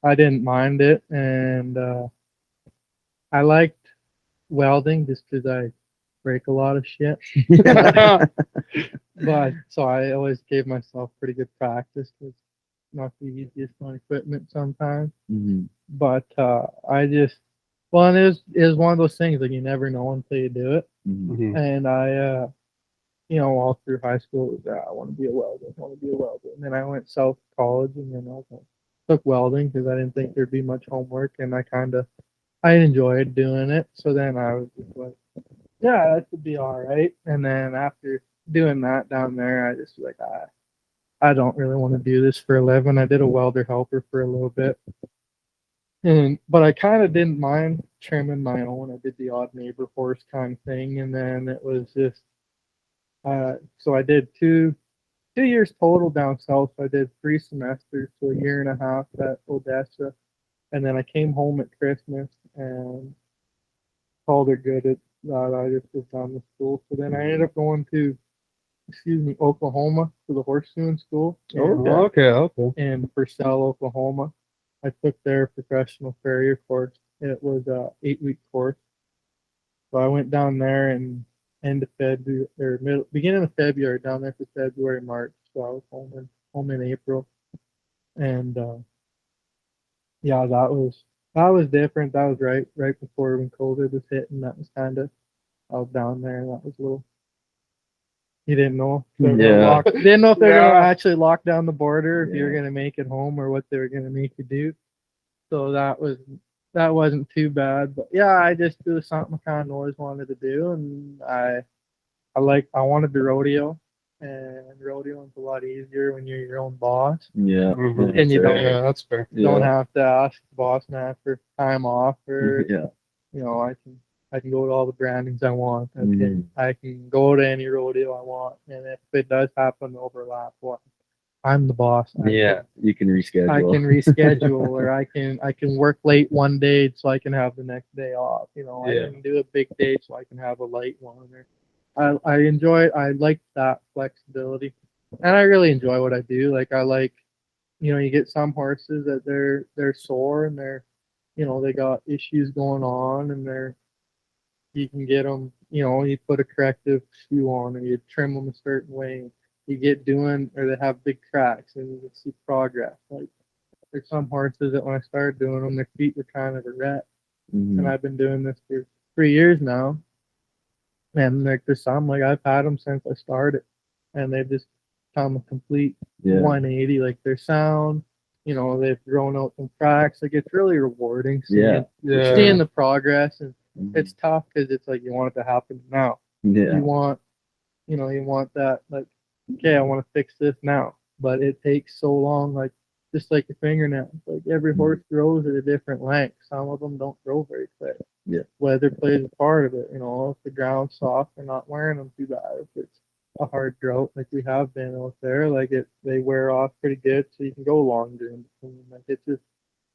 I didn't mind it. And I liked welding just because I break a lot of shit. But so I always gave myself pretty good practice because not the easiest on equipment sometimes. Mhm. But I just and it was one of those things like you never know until you do it. Mhm. Mhm. And I all through high school it was, I want to be a welder, I want to be a welder. And then I went south to college, and then I took welding because I didn't think there'd be much homework, and I enjoyed doing it. So then I was just like, yeah, that could be all right. And then after doing that down there, I just was like, I don't really want to do this for a living. I did a welder helper for a little bit. But I kind of didn't mind trimming my own. I did the odd neighbor horse kind of thing. And then it was just, so I did 2 years total down south. I did 3 semesters, so a year and a half at Odessa. And then I came home at Christmas and called it good at that. I just was done with school. So then I ended up going to, Oklahoma for the horseshoeing school. Okay. In Purcell, Oklahoma. I took their professional farrier course. It was a 8-week course. So I went down there, and end of February or beginning of February, down there for February, March. So I was home in April, and yeah, that was different. That was right before when COVID was hitting. That was kind of, I was down there, and that was a little. You didn't know. If they were gonna Yeah. didn't know if they were Yeah. gonna actually lock down the border, if you were Yeah. gonna make it home, or what they were gonna make you do. So that wasn't too bad. But yeah, it was something I kind of always wanted to do, and I wanted to rodeo, and rodeoing's a lot easier when you're your own boss. Yeah. Mhm. And you That's don't- right. Yeah, that's fair. Don't Yeah. have to ask the boss man for time off, or Yeah. I can go to all the brandings I want. Mhm. I can go to any rodeo I want, and if it does happen to overlap, well, I'm the boss. Yeah. You can I reschedule. can reschedule, or I can work late one day so I can have the next day off. Yeah. I can do a big day so I can have a light one. Or I like that flexibility, and I really enjoy what I do. Like I like, you get some horses that they're sore, and they got issues going on, and you can get them, you put a corrective shoe on, or you trim them a certain way. You get doing, or they have big cracks, and you can see progress. Like there's some horses that when I started doing them, their feet were kind of a wreck, and Mhm. I've been doing this for 3 years now. And like there's some, like I've had them since I started, and they've just come a complete Yeah. 180. Like their sound, they've grown out some cracks. Like it's really rewarding Yeah. Yeah. seeing the progress, and Mhm. it's tough because it's like you want it to happen now. Yeah. You want, you want that, like, okay, I want to fix this now, but it takes so long. Like just like your fingernails, like every horse grows at a different length. Some of them don't grow very quick. Yeah. Weather plays a part of it. If the ground's soft, they're not wearing them too bad. If it's a hard drought like we have been out there, like they wear off pretty good, so you can go longer in between. Like it's just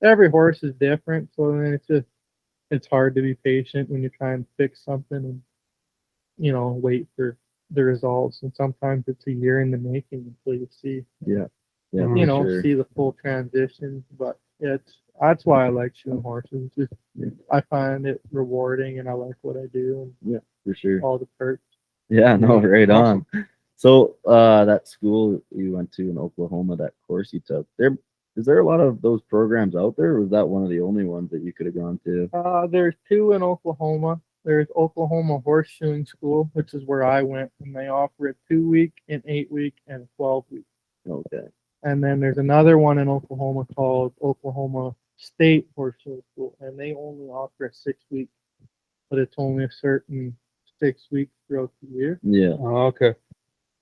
every horse is different, so then it's hard to be patient when you're trying to fix something and wait for the results. And sometimes it's a year in the making until you see Yeah. Yeah. Mhm. you for know sure. see the full transition. But that's why I like shoeing horses. Just I find it rewarding, and I like what I do, For sure. and all the perks. Yeah. No. Right Awesome. on. So, that school you went to in Oklahoma, that course you took, is there a lot of those programs out there, or was that one of the only ones that you could have gone to? There's two in Oklahoma. There's Oklahoma Horseshoeing School, which is where I went, and they offer a 2-week, an 8-week, and a 12-week. Okay. And then there's another one in Oklahoma called Oklahoma State Horseshoeing School, and they only offer a 6-week, but it's only a certain 6 weeks throughout the year. Yeah. Oh, okay.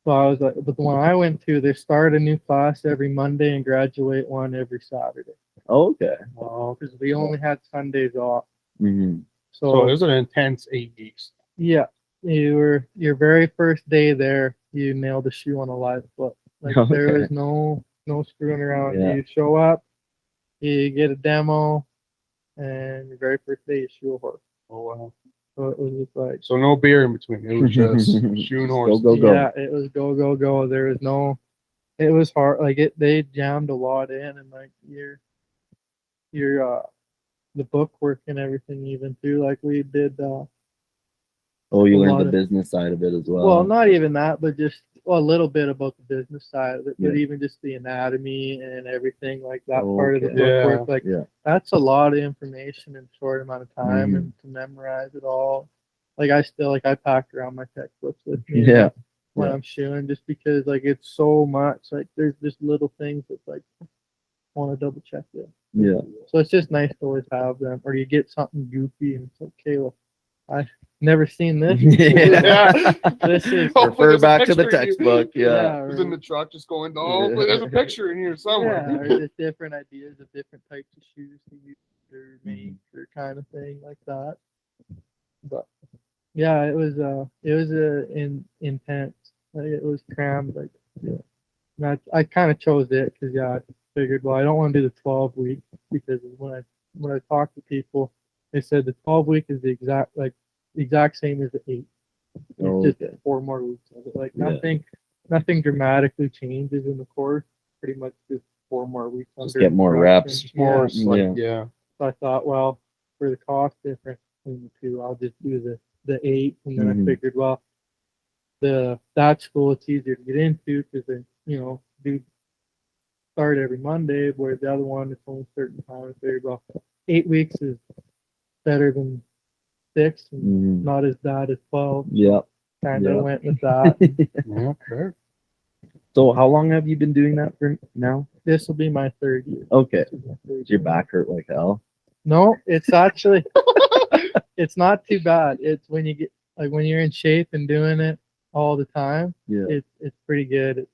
So I was like, but the one I went to, they start a new class every Monday and graduate one every Saturday. Okay. Oh, Because we only had Sundays off. Mm-hmm. so it was an intense 8 weeks. Yeah, your very first day there, you nailed a shoe on a live foot. Like there Okay. was no screwing around. Yeah. You show up, you get a demo, and your very first day you shoe a horse. Oh wow. So it was just like, So no beer in between. It was just shooting horses. Go, go. yeah, it was go go go. There was no, it was hard. Like they jammed a lot in, and like your the book work and everything even too. Like we did. Oh, you A learned lot the of- business side of it as well. Well, not even that, but just a little bit about the business side of it, but Yeah. even just the anatomy and everything, like that Oh, part of the okay. book work, Yeah. like Yeah. that's a lot of information in a short amount of time, Mhm. and to memorize it all. Like I packed around my textbooks with me Yeah. when Yeah. I'm shoeing, just because like it's so much. Like there's just little things that like want to double check it. Yeah. So it's just nice to always have them, or you get something goofy and it's like, okay, well, I've never seen this. Yeah. This is Oh, Refer there's a back to the picture in you. textbook. Yeah. I was in the truck just going, oh, but there's a picture in here somewhere. yeah, or just different ideas of different types of shoes to use or make or kind of thing like that. But yeah, it was intense. Like, it was crammed. Like I kind of chose it because I figured, well, I don't want to do the 12-week, because when I talked to people, they said the 12-week is the exact same as the 8. It's Oh, just okay. 4 more weeks of it. Like Yeah. nothing dramatically changes in the course. Pretty much just 4 more weeks. Just under get more instruction. reps. It's more Yeah. like, yeah. So I thought, well, for the cost difference between the two, I'll just do the 8, and then Mhm. I figured, well, that school it's easier to get into because they do start every Monday, where the other one it's only certain times. There you go. 8 weeks is better than 6, and Mhm. not as bad as 12. Yep. Kind of Yep. went with that. Yeah, fair. So how long have you been doing that for now? This will be my 3rd year. Okay. This is my third Does your year. back hurt like hell? No, it's actually it's not too bad. It's when you get like when you're in shape and doing it all the time, Yeah. it's pretty good.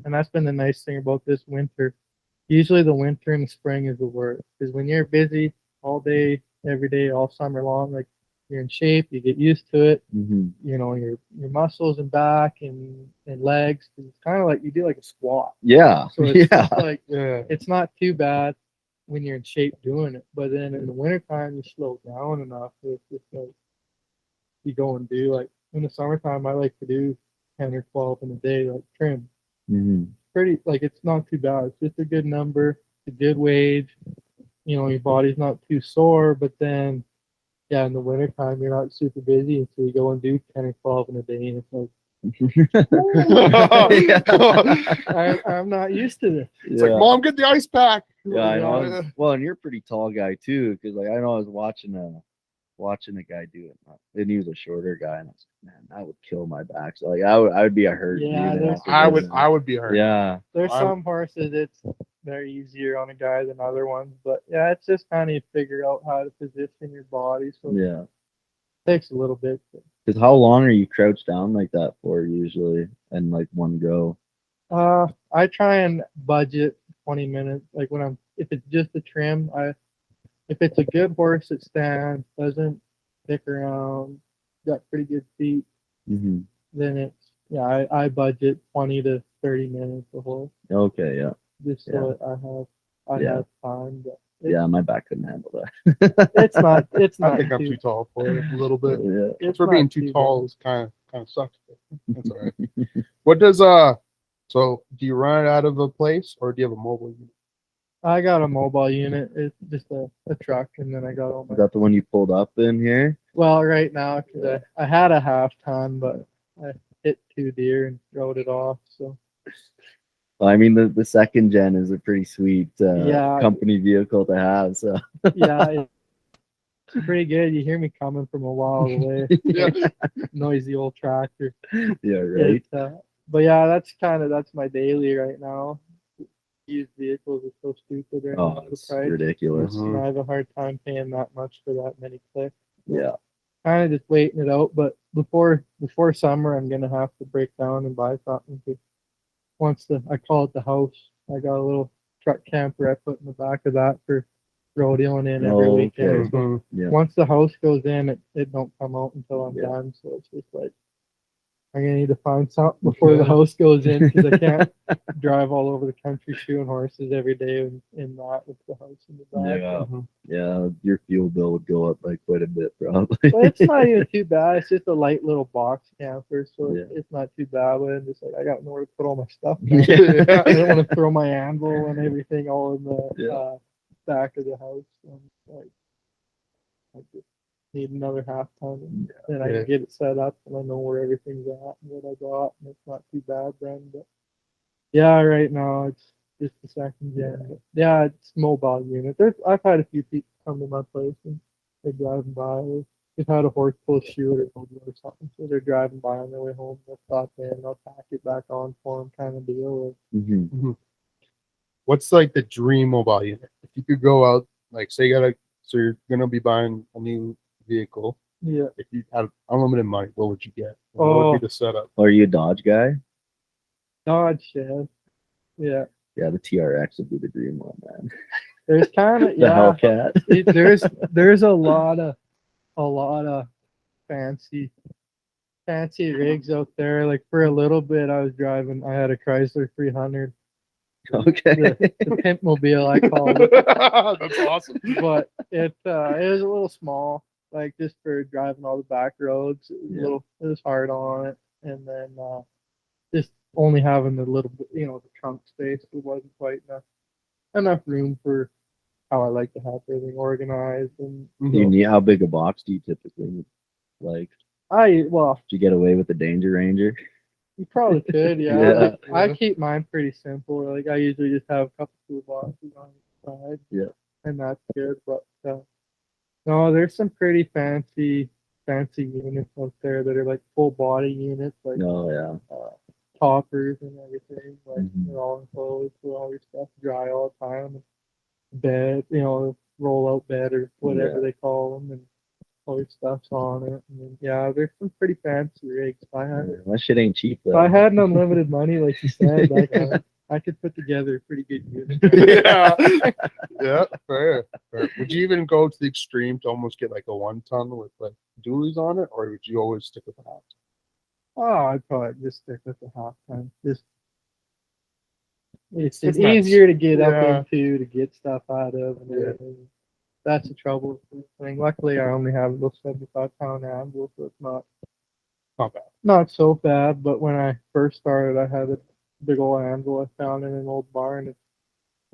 And that's been the nice thing about this winter. Usually the winter and the spring is the worst because when you're busy all day, every day, all summer long, like you're in shape, you get used to it. Mm-hmm. Your muscles and back and legs. 'Cause it's kind of like you do like a squat. Yeah. So it's Yeah. just like Yeah. it's not too bad when you're in shape doing it. But then in the wintertime, you slow down enough. It's just like you go and do like in the summertime, I like to do 10 or 12 in a day, like trim. Mm-hmm. Pretty like it's not too bad. It's just a good number, it's a good wage. Your body's not too sore, but then yeah, in the wintertime you're not super busy, and so you go and do 10 or 12 in a day, and it's like I'm not used to this. It's like, Mom, get the ice pack. Yeah, I know. Yeah. Well, and you're a pretty tall guy too, because like I know I was watching a guy do it, and he was a shorter guy, and I was like, man, that would kill my back. So like I would be a hurt. Yeah, dude there's- after I doing would that. be hurt. Yeah. There's I- some horses they're easier on a guy than other ones, but yeah, it's just kind of you figure out how to position your body. So Yeah. it takes a little bit. Because how long are you crouched down like that for usually, and like one go? I try and budget 20 minutes. Like if it's just a trim, if it's a good horse that stands, doesn't stick around, got pretty good feet, Mm-hmm. then I budget 20 to 30 minutes a horse Okay. Yeah. just so I Yeah. have time. But Yeah. My back couldn't handle that. it's I not think I'm too tall for it a little bit. Yeah. it's For not being too too tall bad. is kind of sucks. But that's all right. What does so do you run it out of a place or do you have a mobile unit? I got a mobile unit. It's just a truck, and then I got all Is my. that the one you pulled up in here? Well, right now, because I had a half ton, but I hit 2 deer and rode it off. So Well, I mean, the second gen is a pretty sweet Yeah. company vehicle to have. So yeah, it's pretty good. You hear me coming from a while away. Yeah. Noisy old tractor. yeah, right. But yeah, that's my daily right now. Used vehicles are so stupid right now. Oh, The it's price. ridiculous. Mhm. And I have a hard time paying that much for that many clicks. Yeah. Kind of just waiting it out. But before summer, I'm gonna have to break down and buy something. 'Cause I call it the house. I got a little truck camper I put in the back of that for rodeoing in every Oh, weekend. okay. So Mhm. Yeah. once the house goes in, it don't come out until I'm Yeah. done. So it's just like I'm gonna need to find something before the house goes in because I can't drive all over the country shoeing horses every day in that with the house in the back. Yeah. Mhm. Yeah. Your fuel bill would go up like quite a bit, probably. But it's not even too bad. It's just a light little box camper, so Yeah. it's not too bad. But I'm just like I got nowhere to put all my stuff. Now. Yeah. I don't want to throw my anvil and everything all in the Yeah. back of the house. And like, I just need another half ton, and then I Yeah. can get it set up, and I know where everything's at and what I got, and it's not too bad then. But yeah, right now it's just the second gen. But yeah, it's mobile unit. I've had a few people come to my place and they're driving by. They've had a horse pull a shoot or something, so they're driving by on their way home. They'll stop in, and I'll pack it back on for them, kind of deal. Mhm. What's like the dream mobile unit? If you could go out, like say so you're gonna be buying a new vehicle. Yeah. If you had unlimited money, what would you get? What Oh. would be the setup? Are you a Dodge guy? Dodge shed. Yeah. Yeah, the TRX would be the dream one, man. There's kind of The Hellcat. there's a lot of fancy rigs out there. Like for a little bit, I had a Chrysler 300, Okay. the pimp mobile I called it, That's awesome. but it was a little small, like just for driving all the back roads. It was hard on it, and then just only having the little bit, the trunk space, it wasn't quite enough room for how I like to have everything organized and Do you need how big a box do you typically like? Well, Did you get away with the Danger Ranger? you probably could, yeah. Yeah. I keep mine pretty simple. Like I usually just have a couple toolboxes on each side. Yeah. And that's good. But no, there's some pretty fancy units out there that are like full body units, like Oh yeah. toppers and everything. Like Mhm. they're all enclosed where all your stuff dry all the time. Bed, roll out bed or whatever Yeah. they call them, and all your stuff's on it. And then, yeah, there's some pretty fancy rigs. That shit ain't cheap If though. I had an unlimited money, like you said, I could put together a pretty good unit. Yeah. Yeah, fair. Would you even go to the extreme to almost get like a 1 ton with like dualies on it, or would you always stick with the half? Oh, I'd probably just stick with the half ton. It's It's nuts. easier to get Yeah. up into, to get stuff out of, and Yeah. everything. That's the trouble with this thing. Luckily, I only have a little 75-pound anvil, so it's not bad. not so bad. But when I first started, I had a big old anvil I found in an old barn, and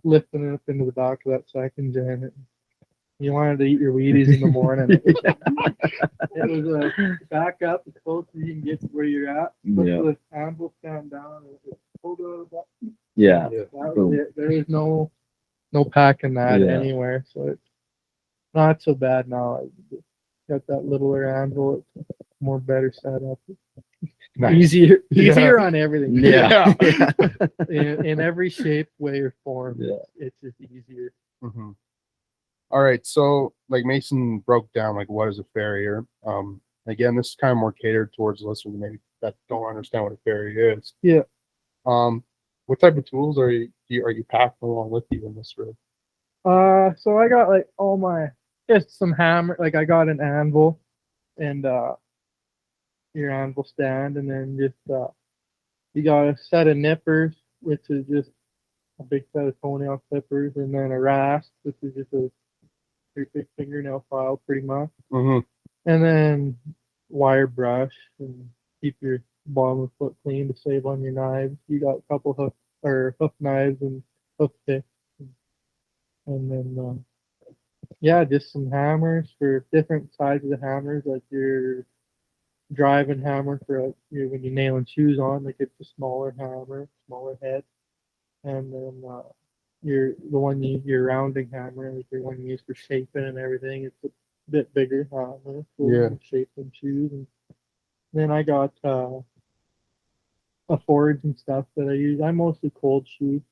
lifting it up into the back of that second gen. You wanted to eat your Wheaties in the morning. It was a back up as close as you can get to where you're at. Put Yeah. the anvil stand down and it pulled out of that. Yeah. Yeah. That was Boom. it. There was no packing that Yeah. anywhere, so it's not so bad now. I just got that littler anvil. It's more better setup. Nice. Easier Yeah. on everything. Yeah. In every shape, way, or form. Yeah. It's just easier. Mm-hmm. All right, so like Mason broke down like what is a farrier. Again, this is kind of more catered towards listeners maybe that don't understand what a farrier is. Yeah. What type of tools are you packing along with you in this rig? So I got like all my just some hammer. Like I got an anvil and your anvil stand, and then just you got a set of nippers, which is just a big set of toenail clippers, and then a rasp, which is just a pretty big fingernail file, pretty much, Mm-hmm. and then wire brush and keep your bottom of the foot clean to save on your knives. You got a couple hoof knives and hoof picks, and then yeah, just some hammers for different sizes of hammers, like your driving hammer for like when you're nailing shoes on, like it's a smaller hammer, smaller head, and then your rounding hammer, like your one you use for shaping and everything. It's a bit bigger hammer for Yeah. shaping shoes. And then I got a forge and stuff that I use. I mostly cold shoot,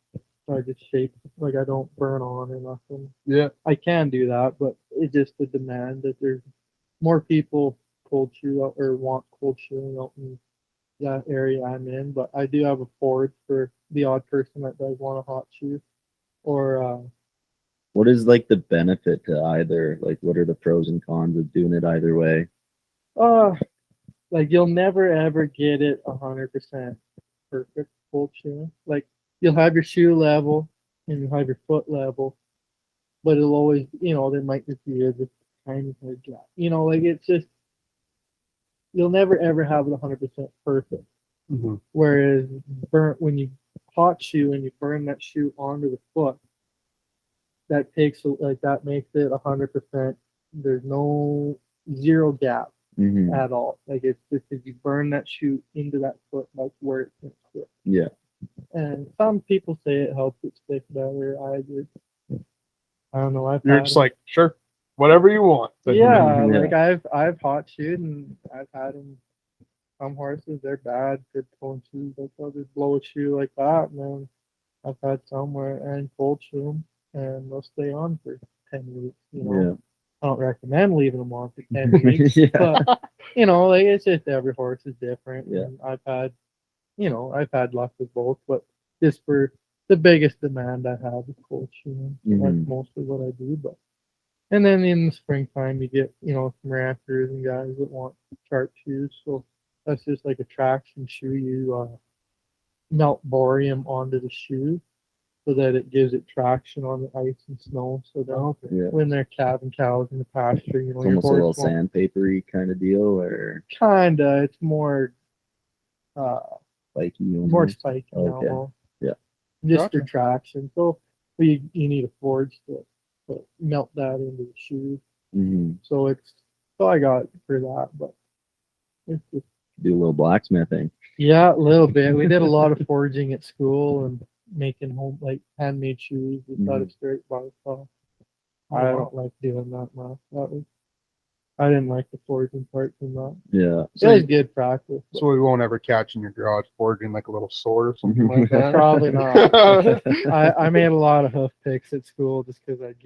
so I just shape, like I don't burn on or nothing. Yeah. I can do that, but it's just the demand that there's more people cold shoe out or want cold shooting out in that area I'm in. But I do have a forge for the odd person that does want a hot shoe. Or What is like the benefit to either? Like, what are the pros and cons of doing it either way? like you'll never ever get it 100% perfect cold shoe. Like you'll have your shoe level and you'll have your foot level, but it'll always, there might just be a tiny bit of gap. Like it's just you'll never ever have it 100% perfect. Mm-hmm. Whereas when you hot shoe and you burn that shoe onto the foot, that makes it 100%. There's no zero gap Mm-hmm. at all. Like it's just if you burn that shoe into that foot, that's where it's gonna stick. Yeah. And some people say it helps it stick better. I don't know. You're just like, sure, whatever you want. But yeah, Yeah. like I've hot shoed and I've had them. Some horses they're bad for pulling shoes. Like they'll just blow a shoe like that, and then I've had some where and cold shoe them and they'll stay on for 10 weeks. Yeah. I don't recommend leaving them on for 10 weeks, Yeah. but like it's just every horse is different. Yeah. And I've had luck with both, but just for the biggest demand I have is cold shoeing. Mhm. That's mostly what I do. But and then in the springtime you get some ranchers and guys that want sharp shoes, so that's just like a traction shoe. You melt borium onto the shoe so that it gives it traction on the ice and snow. So that Yeah. when they're calving cows in the pasture, It's your almost a little horse won't. sandpapery kind of deal, or Kinda, it's more spiky. more almost? spiky Okay. almost. Yeah. Just for Gotcha. traction. So you need a forge to melt that into the shoe. Mhm. So I got it for that, but It's just, Do a little blacksmithing. yeah, a little bit. We did a lot of forging at school and making home like handmade shoes out of straight bar. So I don't like doing that much. I didn't like the forging part too much. Yeah. It was good practice. So we won't ever catch in your garage forging like a little sword or something like that. Probably not. I made a lot of hoof picks at school just because I'd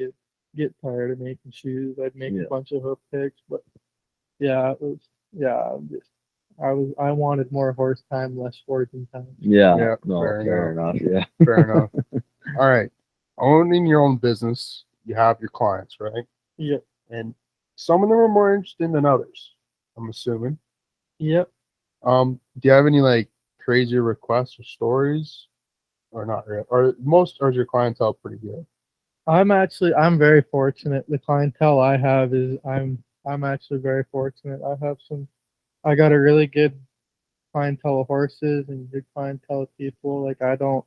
get tired of making shoes. I'd make a bunch of hoof picks, but yeah, it was I wanted more horse time, less forging time. Yeah. Yeah, No, fair fair enough. Yeah. Fair enough. All right. Owning your own business, you have your clients, right? Yep. And some of them are more interesting than others, I'm assuming. Yep. Do you have any like crazy requests or stories? Or not really? Or is your clientele pretty good? I'm very fortunate. The clientele I have is I'm actually very fortunate. I got a really good clientele of horses and good clientele of people. Like I don't,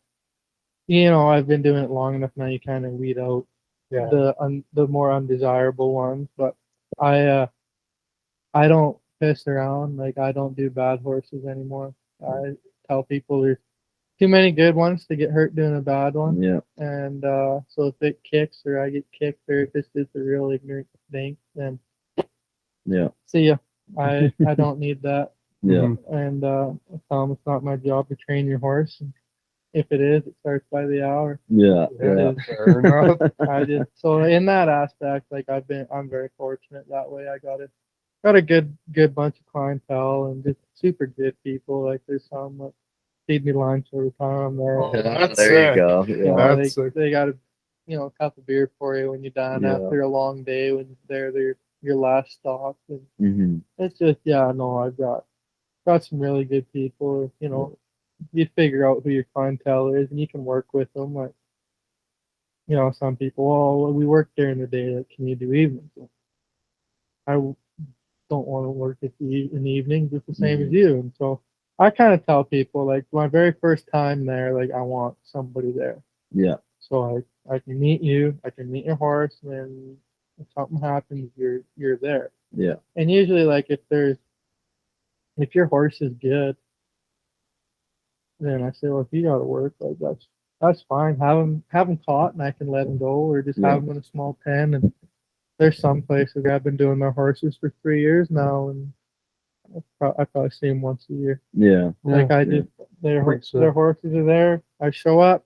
I've been doing it long enough now. You kind of weed out Yeah. the more undesirable ones. But I don't piss around. Like I don't do bad horses anymore. I tell people there's too many good ones to get hurt doing a bad one. Yeah. And so if it kicks or I get kicked or if it's a real ignorant thing, then Yeah. see ya. I don't need that. Yeah. Mhm. And I tell them it's not my job to train your horse. And if it is, it starts by the hour. Yeah. Yeah. Yeah. Fair enough. So in that aspect, like I'm very fortunate that way. I got a good bunch of clientele and just super good people. Like there's some that feed me lunch every time I'm there. Oh, Yeah, that's there you sick. go. You Yeah. know, That's sick. they got a cup of beer for you when you're done Yeah. after a long day when they're your last stop. And Mm-hmm. it's just I've got some really good people. You figure out who your clientele is and you can work with them. Like some people, well, we work during the day. Like, can you do evenings? I don't want to work in the evening just the same as you. And so I kind of tell people like my very first time there, like I want somebody there. Yeah. So I can meet you, I can meet your horse, and then if something happens, you're there. Yeah. And usually, like if your horse is good, then I say, well, if you got to work, like that's fine. Have him caught, and I can let him go, or just have him in a small pen. And there's some places I've been doing their horses for 3 years now, and I probably see them once a year. Yeah. Like their horses are there. I show up,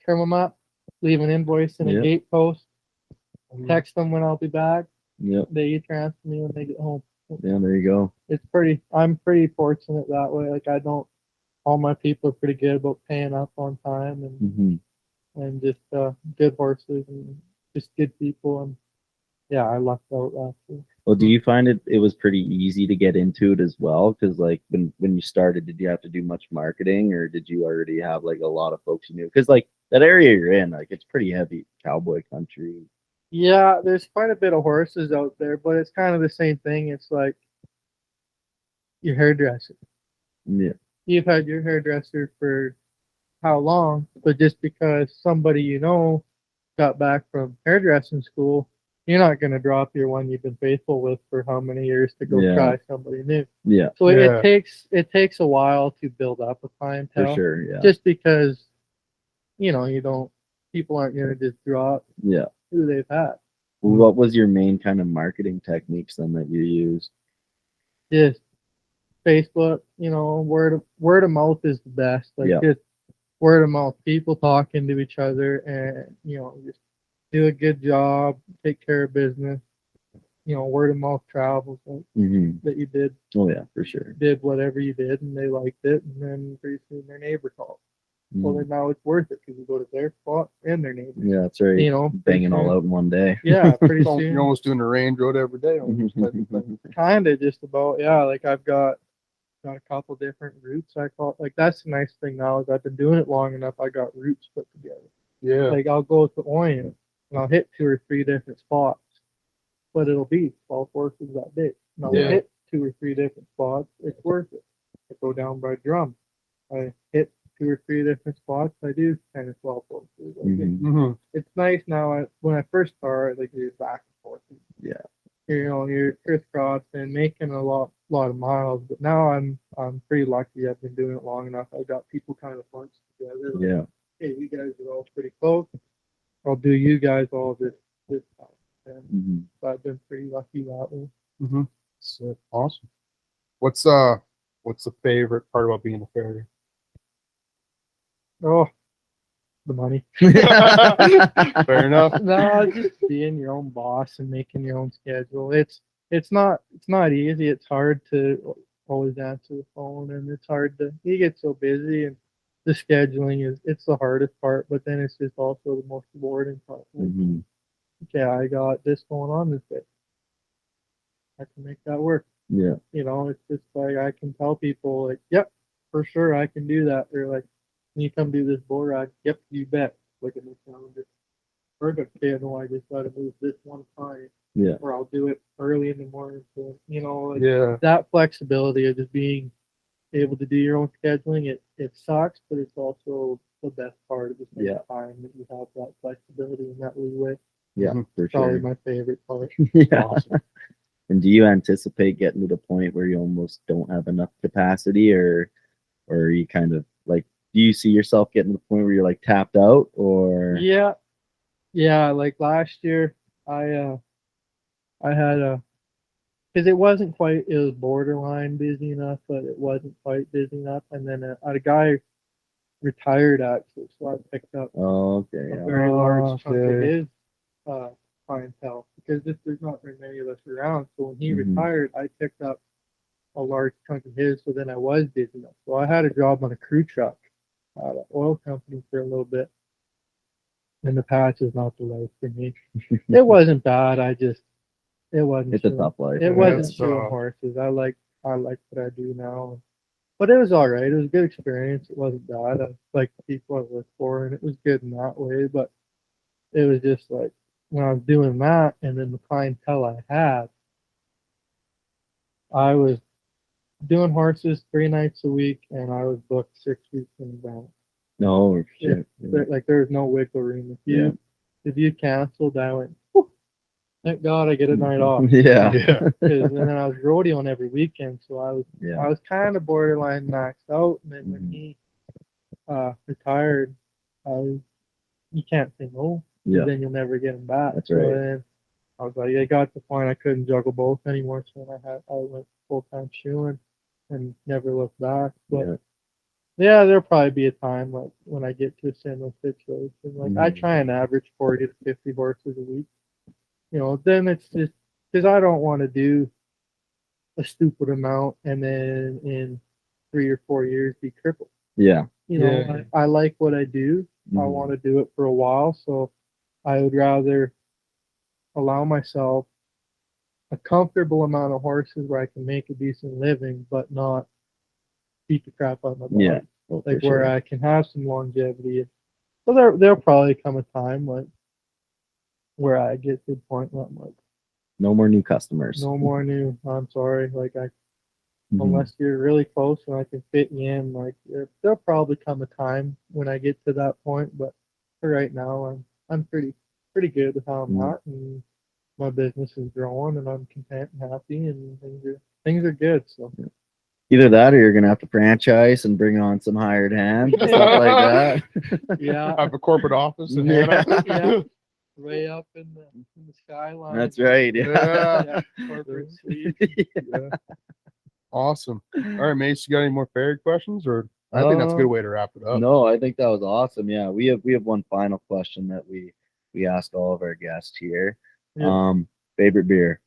trim them up, leave an invoice in a gate post, text them when I'll be back. Yep. They transfer me when they get home. Yeah. There you go. I'm pretty fortunate that way. Like all my people are pretty good about paying up on time and just good horses and just good people. And yeah, I lucked out last year. Well, do you find it was pretty easy to get into it as well? Because like when you started, did you have to do much marketing, or did you already have like a lot of folks you knew? Because like that area you're in, like it's pretty heavy cowboy country. Yeah, there's quite a bit of horses out there, but it's kind of the same thing. It's like your hairdresser. Yeah. You've had your hairdresser for how long? But just because somebody got back from hairdressing school, you're not going to drop your one you've been faithful with for how many years to go try somebody new. Yeah. So it takes a while to build up a clientele. For sure. Yeah. Just because people aren't going to just drop who they've had. What was your main kind of marketing techniques then that you used? Just Facebook, word of mouth is the best. Like just word of mouth, people talking to each other, and just do a good job, take care of business. Word of mouth travels. Like, that you did. Oh yeah, for sure. Did whatever you did, and they liked it, and then pretty soon their neighbor called. Well, then now it's worth it because you go to their spot and their neighbor. Yeah, that's right. Banging all out in one day. Yeah, pretty soon. You're almost doing a range road every day. Kind of just about, yeah. Like I've got a couple different routes. I call it. Like that's the nice thing now is I've been doing it long enough. I got routes put together. Yeah. Like I'll go to Orion and I'll hit 2 or 3 different spots, but it'll be 12 horses that day. And I'll hit 2 or 3 different spots. It's worth it. I go down by Drum. I hit 2 or 3 different spots. I do 10 or 12 horses. It's nice now. When I first started, like you're back and forth. Yeah. you're crisscrossing, making a lot of miles. But now I'm pretty lucky. I've been doing it long enough. I've got people kind of bunched together. Like, Yeah. hey, you guys are all pretty close. I'll do you guys all this time. And Mhm. so I've been pretty lucky that way. Mm-hmm. So awesome. What's the favorite part about being a farrier? Oh, the money. Fair enough. No, just being your own boss and making your own schedule. It's not easy. It's hard to always answer the phone, and it's hard to you get so busy, and the scheduling it's the hardest part. But then it's just also the most rewarding part. Like, Mhm. okay, I got this going on this day. I can make that work. Yeah. You know, it's just like I can tell people like, yep, for sure I can do that. Or like, can you come do this bull ride? Yep, you bet. Look at my calendar. Perfect. Okay, no, I just gotta move this one time. Yeah. Or I'll do it early in the morning. So, you know, like Yeah. that flexibility of just being able to do your own scheduling, it sucks, but it's also the best part of the same Yeah. time that you have that flexibility and that leeway. Yeah. Mhm. For Probably sure. my favorite part. Yeah. Awesome. And do you anticipate getting to the point where you almost don't have enough capacity, or you kind of like, do you see yourself getting to the point where you're like tapped out, or? Yeah. Yeah, like last year I had because it wasn't quite, it was borderline busy enough, but it wasn't quite busy enough. And then a guy retired actually, so I picked up Oh, okay. a Yeah. very large chunk of Okay. his uh, clientele because there's not very many of us around. So when he Mhm. retired, I picked up a large chunk of his. So then I was busy enough. So I had a job on a crew truck at an oil company for a little bit. And the patch is not the life for me. It wasn't bad. It wasn't. It's a shoeing- tough life. It Yeah, wasn't it's, showing horses. I like what I do now, but it was all right. It was a good experience. It wasn't bad. I liked the people I worked for, and it was good in that way. But it was just like when I was doing that, and then the clientele I had, I was doing horses 3 nights a week, and I was booked 6 weeks in advance. No shit. Like there was no wiggle room. If you canceled, I went. "Whew, thank God I get a night off." Yeah. Yeah. And then I was rodeoing every weekend, so I Yeah. was kind of borderline maxed out. And then when Mhm. he retired, you can't say no, 'cause Yeah. then you'll never get him back. That's So right. then I was like, I got to the point I couldn't juggle both anymore. So then I went full time shoeing and never looked back. But Yeah. yeah, there'll probably be a time like when I get to a similar situation. Like I Mhm. try and average 40 to 50 horses a week. You know, then it's just because I don't want to do a stupid amount and then in 3 or 4 years be crippled. Yeah. You know, Yeah. I like what I do. I Mhm. want to do it for a while, so I would rather allow myself a comfortable amount of horses where I can make a decent living, but not beat the crap out of my body. Yeah. Well, Like for where sure. I can have some longevity. So there'll probably come a time like where I get to the point where I'm like, No more new customers. no more new. I'm sorry. Like Mhm. unless you're really close and I can fit you in. Like there'll probably come a time when I get to that point, but for right now, I'm pretty good with how I'm Mhm. at, and my business is growing, and I'm content and happy, and things are good. So Either that, or you're gonna have to franchise and bring on some hired hands and stuff like that. yeah, Have a corporate office in Yeah. Hanna. Yeah. way up in the skyline. That's right. Yeah. Yeah, corporate suite. Yeah. Awesome. All right, Mace, you got any more fairy questions, or I think that's a good way to wrap it up. No, I think that was awesome. Yeah, we have one final question that we ask all of our guests here. Yeah. Favorite beer?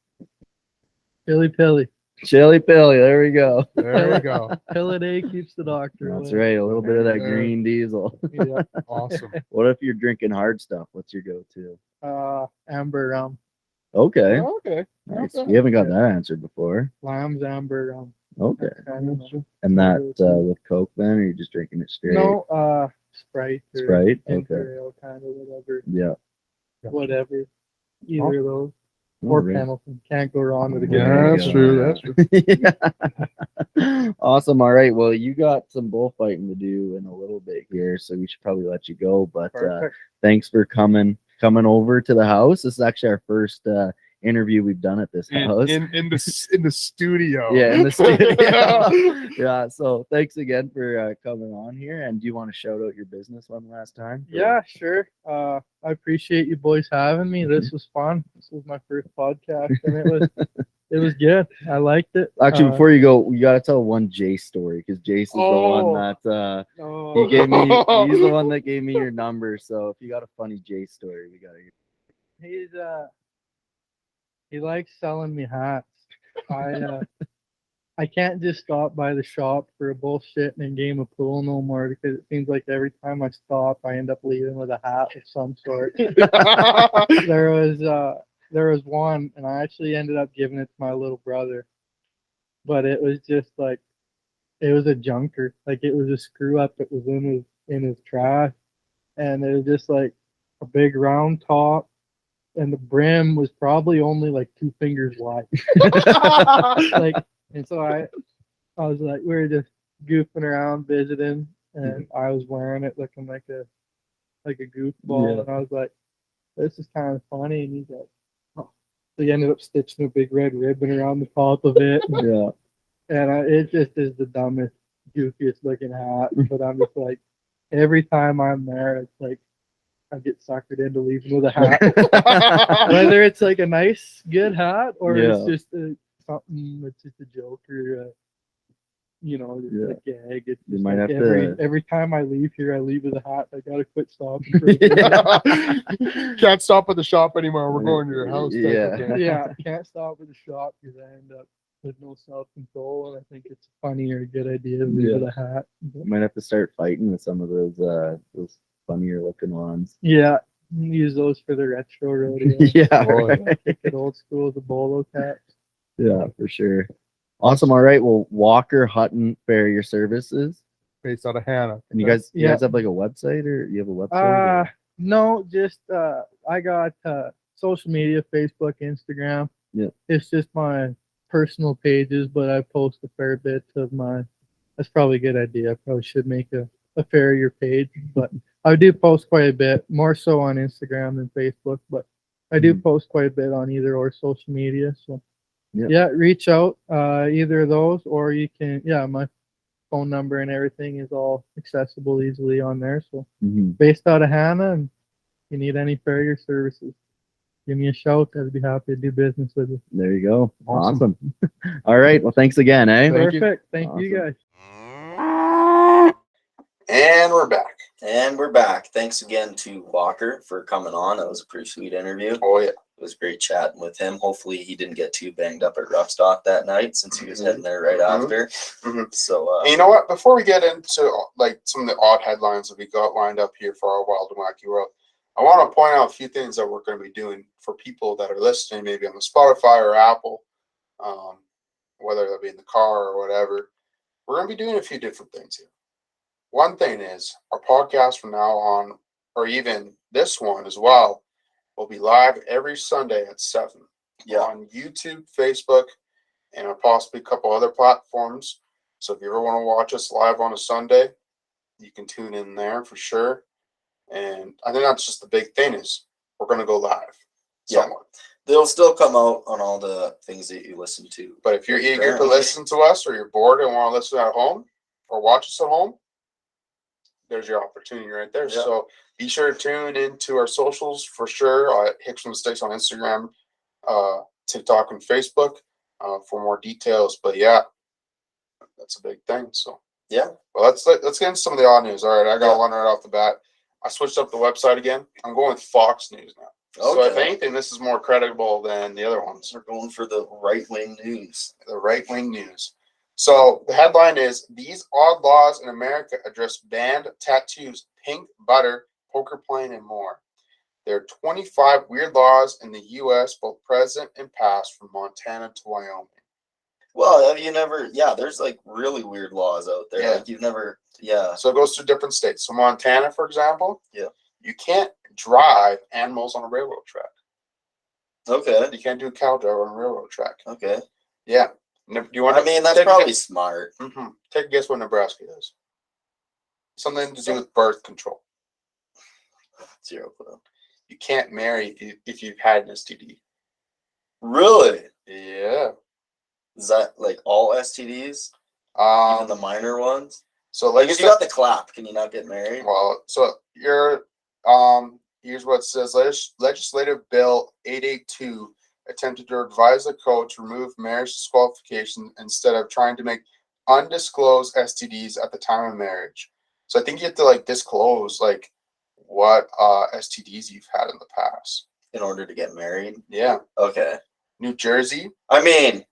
Pilly pilly. Chili Pilly. There we go. There we go. Pill a day keeps the doctor That's away. right. A little bit of that Yeah. green diesel. Yeah. Awesome. What if you're drinking hard stuff? What's your go-to? Amber rum. Okay. Okay. Nice. Okay. We haven't got that answered before. Lamb's amber rum. Okay. That's kind of my- And that go-to. with Coke then, or you're just drinking it straight? No, Sprite or Sprite? Okay. ginger ale, kind of whatever. Yeah. Whatever. Either of those. All Or right. Pendleton. Can't go wrong with a There ginger Yeah, you that's go. true. That's true. Yeah. Awesome. All right. Well, you got some bullfighting to do in a little bit here, so we should probably let you go. But Perfect. thanks for coming over to the house. This is actually our first interview we've done at this house. in the studio. Yeah, in the studio. Yeah, so thanks again for coming on here. And do you want to shout out your business one last time? Yeah, sure. I appreciate you boys having me. This was fun. This was my first podcast, and it was good. I liked it. Actually, before you go, you got to tell one Jay story, because Jace is the one that he gave me. He's the one that gave me your number. So if you got a funny Jay story, we got to hear. He likes selling me hats. I can't just stop by the shop for a bullshit and game of pool no more, because it seems like every time I stop, I end up leaving with a hat of some sort. There was one, and I actually ended up giving it to my little brother, but it was just like, it was a junker. Like, it was a screw up that was in his trash, and it was just like a big round top, and the brim was probably only like 2 fingers wide. Like, and so I was like, we were just goofing around, visiting, and I was wearing it looking like a goofball, and I was like, this is kind of funny. And he's like, oh. So he ended up stitching a big red ribbon around the top of it. Yeah. And it just is the dumbest, goofiest looking hat. But I'm just like, every time I'm there, it's like I get suckered into leaving with a hat. Whether it's like a nice, good hat, or it's just something that's just a joke, or just a gag. It's You just might like have every time I leave here, I leave with a hat. I gotta quit stopping. For a bit. Can't stop at the shop anymore. We're going to your house. type of Yeah. thing. Yeah, can't stop at the shop because I end up with no self-control, and I think it's funny or a good idea to leave with a hat. You might have to start fighting with some of those funnier looking ones. Yeah, use those for the retro rodeo. Yeah, Oh, right. Keep it old school, the bolo caps. Yeah, for sure. Awesome. All right. Well, Walker Hutton Farrier Services. Based out of Hanna. And you guys have like a website, or you have a website? No, just I got social media, Facebook, Instagram. Yeah. It's just my personal pages, but I post a fair bit of mine. That's probably a good idea. I probably should make a Farrier page, but I do post quite a bit, more so on Instagram than Facebook, but I do post quite a bit on either or social media. So yeah, reach out, either of those, or you can, my phone number and everything is all accessible easily on there. So based out of Hanna, and you need any Farrier services, give me a shout. I'd be happy to do business with you. There you go. Awesome. All right. Well, thanks again, eh? Perfect. Thank you guys. And we're back. And we're back. Thanks again to Walker for coming on. That was a pretty sweet interview. Oh yeah. It was great chatting with him. Hopefully he didn't get too banged up at Rougstock that night, since he was heading there right after. So And you know what? Before we get into like some of the odd headlines that we got lined up here for our Wild and Wacky World, I want to point out a few things that we're going to be doing for people that are listening, maybe on the Spotify or Apple, whether that be in the car or whatever. We're going to be doing a few different things here. One thing is, our podcast from now on, or even this one as well, will be live every Sunday at 7 on YouTube, Facebook, and possibly a couple other platforms. So if you ever want to watch us live on a Sunday, you can tune in there for sure. And I think that's just the big thing, is we're going to go live somewhat. They'll still come out on all the things that you listen to. But if you're eager to listen to us, or you're bored and want to listen at home or watch us at home, there's your opportunity right there. Yeah. So be sure to tune into our socials for sure. Hicks from the Sticks on Instagram, TikTok, and Facebook for more details. But yeah, that's a big thing. So yeah. Well, let's get into some of the odd news. All right, I got one right off the bat. I switched up the website again. I'm going with Fox News now. Okay. So if anything, this is more credible than the other ones. We're going for the right-wing news. The right-wing news. So the headline is, these odd laws in America address banned tattoos, pink butter, poker playing, and more. There are 25 weird laws in the U.S., both present and past, from Montana to Wyoming. Well, have you never, there's like really weird laws out there. Yeah. Like you've never, So it goes through different states. So Montana, for example, you can't drive animals on a railroad track. Okay. You can't do a cow drive on a railroad track. Okay. Yeah. Do you want that's probably smart. Take a guess what Nebraska is. Something to do with birth control. 0 clue. You can't marry if you've had an STD. Really? Yeah. Is that like all STDs? Even the minor ones? So Like if you got the clap, can you not get married? well, so here's what it says. Legislative Bill 882 attempted to revise the code to remove marriage disqualification instead of trying to make undisclosed STDs at the time of marriage. So I think you have to like disclose like what STDs you've had in the past. In order to get married? Yeah. Okay. New Jersey. I mean, if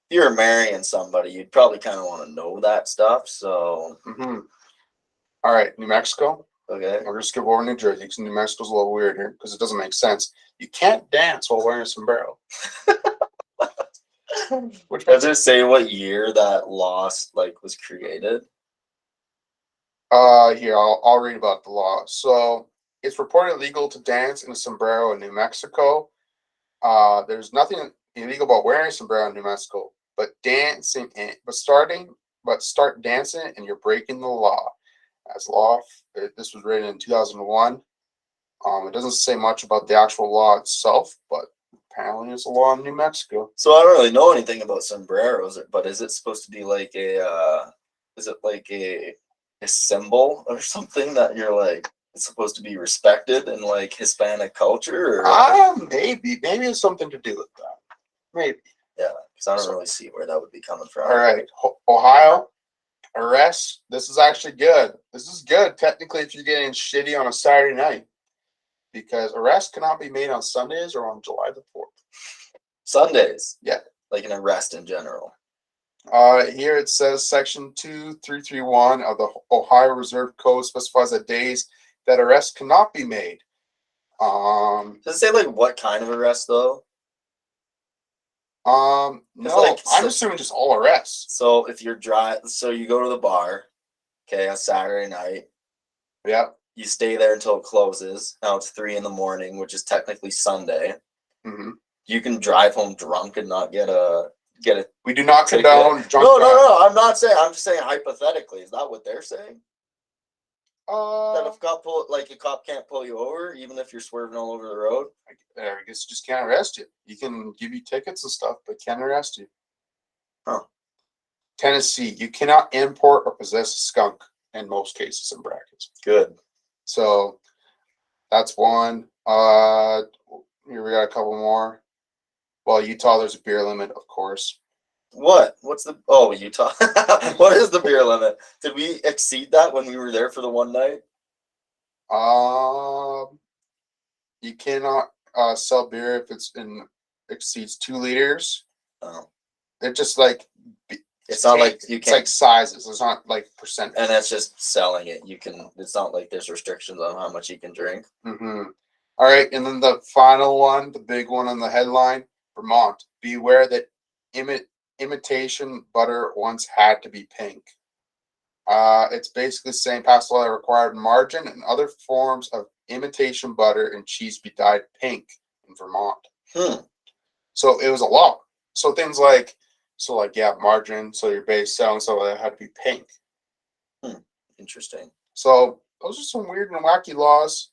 you're marrying somebody, you'd probably kind of want to know that stuff. So, All right, New Mexico. okay. We're just skip over New Jersey because New Mexico's a little weird here because it doesn't make sense. You can't dance while wearing a sombrero. Which Does it say what year that law like was created? Here I'll read about the law. So it's reported illegal to dance in a sombrero in New Mexico. There's nothing illegal about wearing a sombrero in New Mexico, but start dancing and you're breaking the law. As law, this was written in 2001. It doesn't say much about the actual law itself, but apparently it's a law in New Mexico. So I don't really know anything about sombreros, but is it supposed to be like is it like a symbol or something that you're like, it's supposed to be respected in like Hispanic culture? Or Maybe it's something to do with that. Maybe. Yeah, because I don't really see where that would be coming from. All right, Ohio. Arrests. This is actually good. This is good technically if you're getting shitty on a Saturday night, because arrests cannot be made on Sundays or on July the 4th. Sundays? Yeah. Like an arrest in general. Here it says section 2331 of the Ohio Reserve Code specifies that days that arrests cannot be made. Does it say like what kind of arrest though? No, like, I'm assuming just all arrests. So if you're so you go to the bar, okay, on Saturday night. Yeah. You stay there until it closes. Now it's 3 a.m, which is technically Sunday. Mm-hmm. You can drive home drunk and not get a. We do not condone drunk. No. I'm not saying. I'm just saying hypothetically. Is that what they're saying? That if a cop can't pull you over, even if you're swerving all over the road. I guess just can't arrest you. You can give you tickets and stuff, but can't arrest you. Huh. Tennessee, you cannot import or possess a skunk in most cases in brackets. Good. So that's one. Here we got a couple more. Well, Utah, there's a beer limit, of course. What? What's the? Oh, Utah. What is the beer limit? Did we exceed that when we were there for the one night? You cannot sell beer if exceeds 2 liters. Oh. It just like it's not like you it's like sizes. It's not like percentage. And that's just selling it. You can. It's not like there's restrictions on how much you can drink. Mm-hmm. All right, and then the final one, the big one on the headline: Vermont, beware that imitation butter once had to be pink. It's basically saying pass a law that required margarine and other forms of imitation butter and cheese be dyed pink in Vermont. So it was a law. So things like, margarine, so your base selling, so it had to be pink. Interesting. So those are some weird and wacky laws.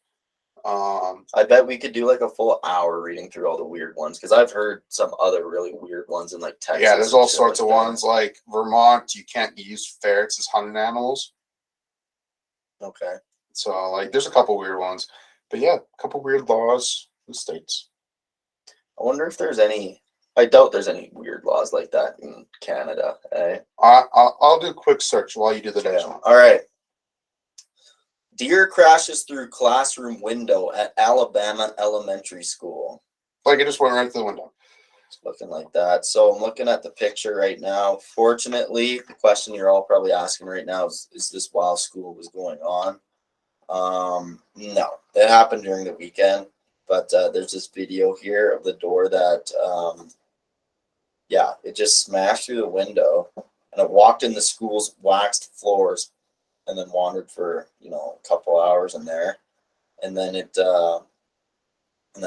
I bet we could do like a full hour reading through all the weird ones, because I've heard some other really weird ones in like Texas. Yeah, there's all sorts of ones. Like Vermont, you can't use ferrets as hunting animals. Okay. So like there's a couple weird ones. But yeah, a couple weird laws in the States. I wonder if there's any. I doubt there's any weird laws like that in Canada. Eh? I'll do a quick search while you do the next one. All right. Deer crashes through classroom window at Alabama elementary school. Like it just went right through the window. It's looking like that. So I'm looking at the picture right now. Fortunately, the question you're all probably asking right now is this while school was going on? No, it happened during the weekend. But there's this video here of the door that, it just smashed through the window, and it walked in the school's waxed floors, and then wandered for a couple hours in there, and then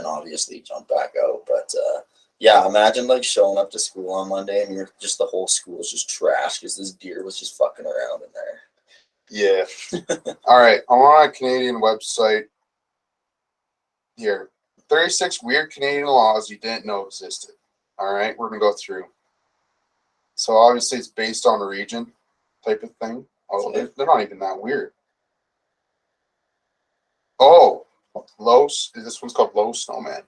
obviously jumped back out. But imagine like showing up to school on Monday and you're just the whole school is just trash because this deer was just fucking around in there. Yeah. All right, I'm on a Canadian website here. 36 weird Canadian laws you didn't know existed. All right, we're gonna go through. So obviously it's based on a region type of thing. Oh, they're not even that weird. Oh, this one's called low snowman.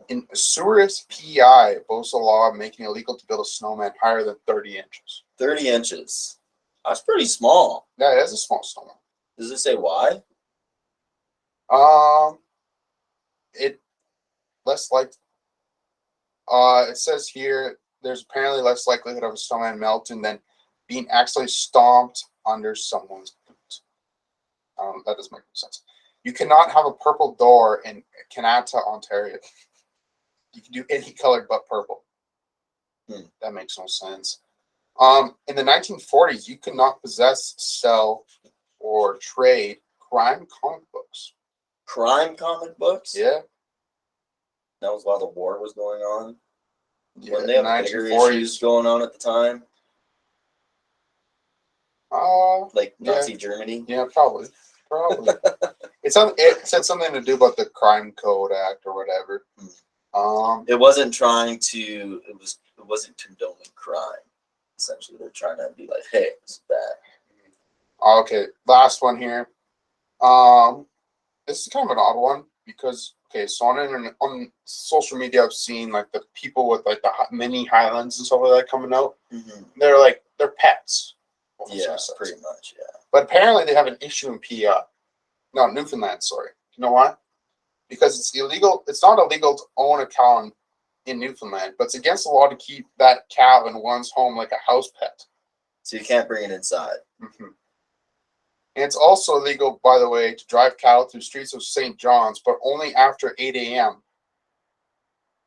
In Surus PI, boasts a law making it illegal to build a snowman higher than 30 inches. 30 inches. That's pretty small. Yeah, it is a small snowman. Does it say why? It less like it says here there's apparently less likelihood of a snowman melting than being accidentally stomped under someone's boot. That doesn't make any sense. You cannot have a purple door in Canada, Ontario. You can do any color but purple. That makes no sense. In the 1940s, you could not possess, sell, or trade crime comic books. Crime comic books? Yeah. That was while the war was going on. Yeah, When they have bigger issues going on at the time, like Nazi Germany. Yeah, probably. It said something to do about the Crime Code Act or whatever. It wasn't it wasn't condoning crime. Essentially, they're trying to be like, hey, this is bad. Okay, last one here. This is kind of an odd one because so on social media, I've seen like the people with like the mini Highlands and stuff like that coming out. Mm-hmm. They're pets. Yeah, pretty much. Yeah. But apparently they have an issue in PI. No, Newfoundland. Sorry. You know why? Because it's illegal. It's not illegal to own a cow in Newfoundland, but it's against the law to keep that cow in one's home like a house pet. So you can't bring it inside. Mm-hmm. And it's also illegal, by the way, to drive cattle through streets of St. John's, but only after 8 a.m.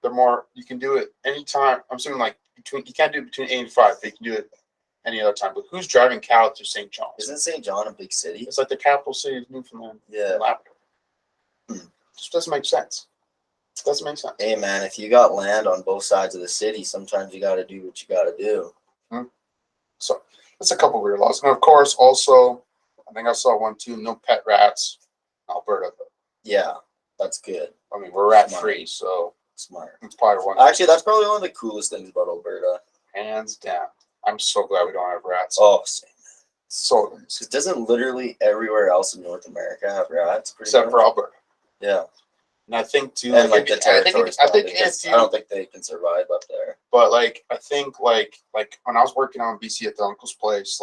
You can do it anytime. I'm assuming you can't do it between 8 and 5, but you can do it any other time. But who's driving cattle through St. John's? Isn't St. John a big city? It's like the capital city of Newfoundland. Yeah. Labrador. Just doesn't make sense. It doesn't make sense. Hey, man, if you got land on both sides of the city, sometimes you got to do what you got to do. So that's a couple weird laws. And of course, also, I think I saw one too, no pet rats in Alberta. Yeah, that's good. I mean, we're rat free, so smart. It's probably one. Actually, that's probably one of the coolest things about Alberta. Hands down. I'm so glad we don't have rats. Oh, same. So nice. It doesn't literally everywhere else in North America have rats? Except for Alberta. Yeah. And I think too, and like the territories. I don't think they can survive up there. But I think like when I was working on BC at the uncle's place,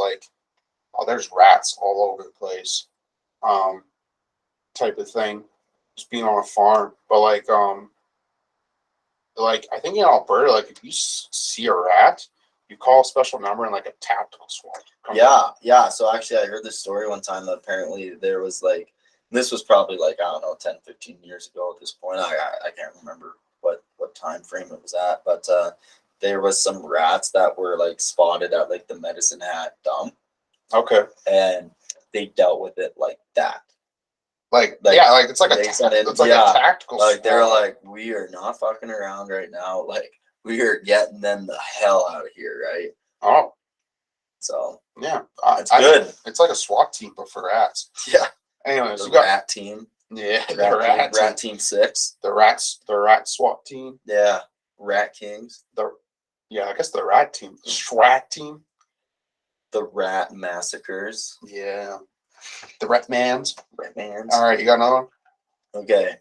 there's rats all over the place, type of thing. Just being on a farm, but I think in Alberta, if you see a rat, you call a special number and a tactical SWAT. Yeah. So actually, I heard this story one time that apparently there was this was probably 10, 15 years ago at this point. I can't remember what time frame it was at, but there was some rats that were spotted at the Medicine Hat dump. Okay. And they dealt with it like that. It's like a tactical SWAT. They're we are not fucking around right now. We are getting them the hell out of here, right? Oh. So yeah, it's good. It's like a SWAT team, but for rats. Yeah. Anyways, the rat team. Yeah, rat team 6. The rat SWAT team. Yeah, Rat Kings. I guess the rat team. The SWAT team. The rat massacres. Yeah. The rat mans. All right, you got another one? Okay.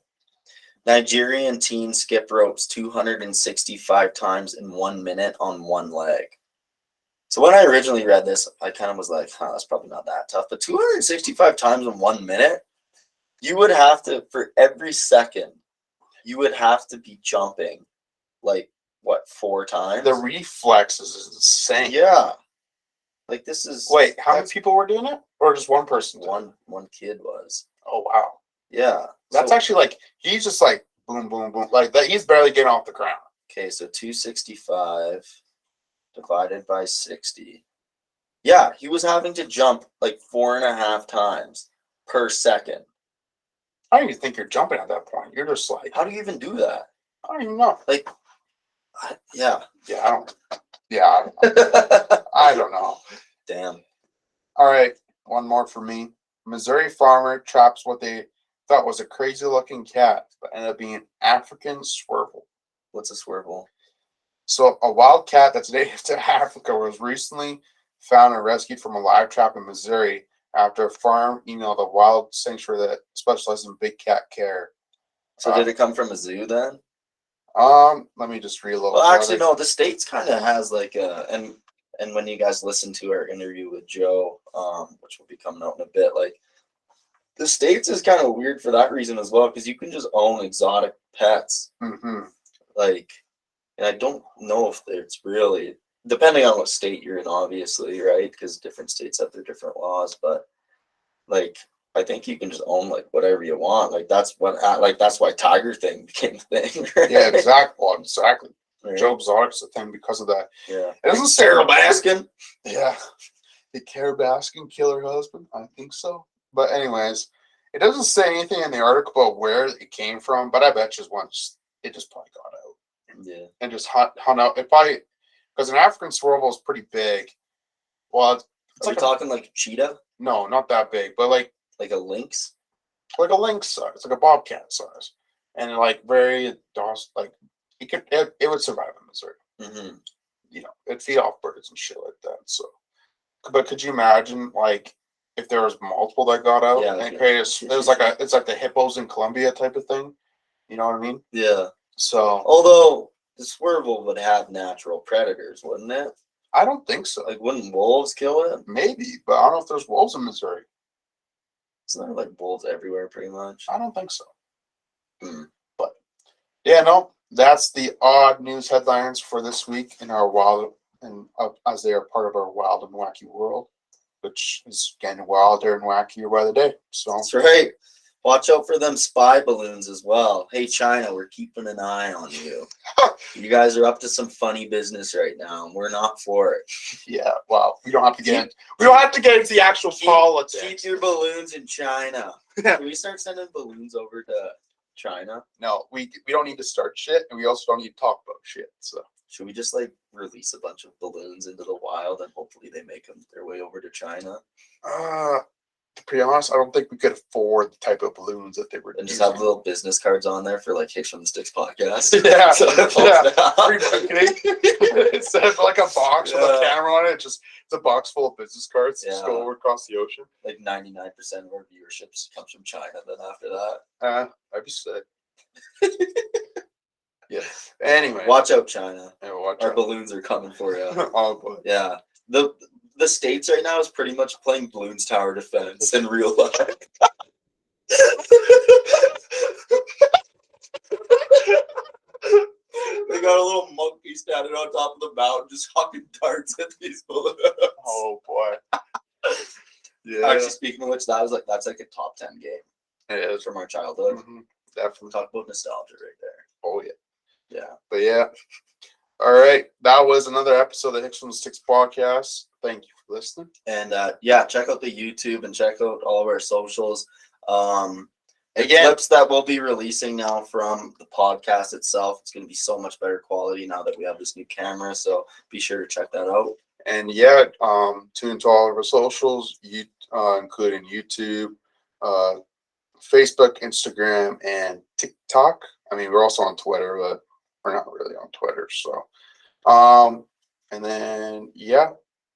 Nigerian teen skip ropes 265 times in 1 minute on one leg. So when I originally read this, I kind of was that's probably not that tough. But 265 times in 1 minute, you would have to, for every second, you would have to be jumping 4 times? The reflexes is insane. Yeah. This is... Wait, how many people were doing it? Or just one person? One kid was. Oh, wow. Yeah. That's actually he's just boom, boom, boom. That he's barely getting off the ground. Okay, so 265 divided by 60. Yeah, he was having to jump 4.5 times per second. I don't even think you're jumping at that point. You're just how do you even do that? I don't even know. Yeah. Yeah, I don't know. I don't know. Damn. All right, one more for me. Missouri farmer traps what they thought was a crazy looking cat, but ended up being an African swervel. What's a swervel? So a wild cat that's native to Africa was recently found and rescued from a live trap in Missouri after a farm emailed a wild sanctuary that specializes in big cat care. So did it come from a zoo then? Let me just read a little. Well, actually, further. no. The States kind of has like a and when you guys listen to our interview with Joe, which will be coming out in a bit, like the States is kind of weird for that reason as well, because you can just own exotic pets. Mm-hmm. Like, and I don't know if it's really depending on what state you're in, obviously, right? Because different states have their different laws, but like I think you can just own like whatever you want. Like that's why Tiger thing became a thing. Right? Yeah, exactly. Well, exactly. Right? Joe Exotic's a thing because of that. Yeah. It doesn't say Carol Baskin. Yeah. Did Carol Baskin kill her husband? I think so. But anyways, it doesn't say anything in the article about where it came from, but I bet just once it just probably got out. Yeah. And just hung out. It probably because an African swervel is pretty big. Well, it's Are like we talking like a cheetah? no, not that big, but like Like a lynx? a lynx size, like a bobcat size, and like very docile. Like it would survive in Missouri. Mm-hmm. You know, it'd feed off birds and shit like that. So, but could you imagine like if there was multiple that got out Yeah, and like it created? It was like it's like the hippos in Colombia type of thing. You know what I mean? Yeah. So Although the swervel would have natural predators, wouldn't it? I don't think so. Like, wouldn't wolves kill it? Maybe, but I don't know if there's wolves in Missouri. Isn't there like wolves everywhere, pretty much? I don't think so. Hmm. But yeah, no, that's the odd news headlines for this week in our wild and as they are part of our wild and wacky world, which is getting wilder and wackier by the day. So That's right. Watch out for them spy balloons as well. Hey, China, we're keeping an eye on you. You guys are up to some funny business right now, and we're not for it. yeah, wow, we don't have to get into the actual politics. Keep your balloons in China. Can we start sending balloons over to China? No, we don't need to start shit, and we also don't need to talk about shit. So Should we just like release a bunch of balloons into the wild and hopefully they make them their way over to China? to be honest, I don't think we could afford the type of balloons that they were And just using. have little business cards on there for like Hicks from the Sticks podcast. Yeah, So it falls yeah. down. Free marketing. Instead of like a box with a Yeah. camera on it, it's a box full of business cards that just Yeah. go over across the ocean. Like 99% of our viewership comes from China. Then after that, I'd be sick. Yeah. Anyway, watch out, China. yeah, watch Our out. balloons are coming for you. Oh boy. Yeah. The States right now is pretty much playing Balloons Tower Defense in real life. They got a little monkey standing on top of the mountain just hucking darts at these balloons. Oh boy. Yeah. Actually, speaking of which, that's like a top 10 game. it is. From our childhood. Mhm. Definitely. Talk about nostalgia right there. Oh yeah. Yeah. But yeah. All right. That was another episode of the Hicks from the Sticks podcast. Thank you for listening. And yeah, check out the YouTube and check out all of our socials. The Again- clips that we'll be releasing now from the podcast itself, it's going to be so much better quality now that we have this new camera. So be sure to check that out. And yeah, tune into all of our socials, including YouTube, Facebook, Instagram, and TikTok. I mean, we're also on Twitter, but we're not really on Twitter. So, and then yeah,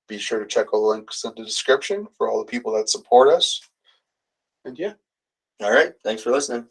be sure to check all the links in the description for all the people that support us. And yeah. All right. Thanks for listening.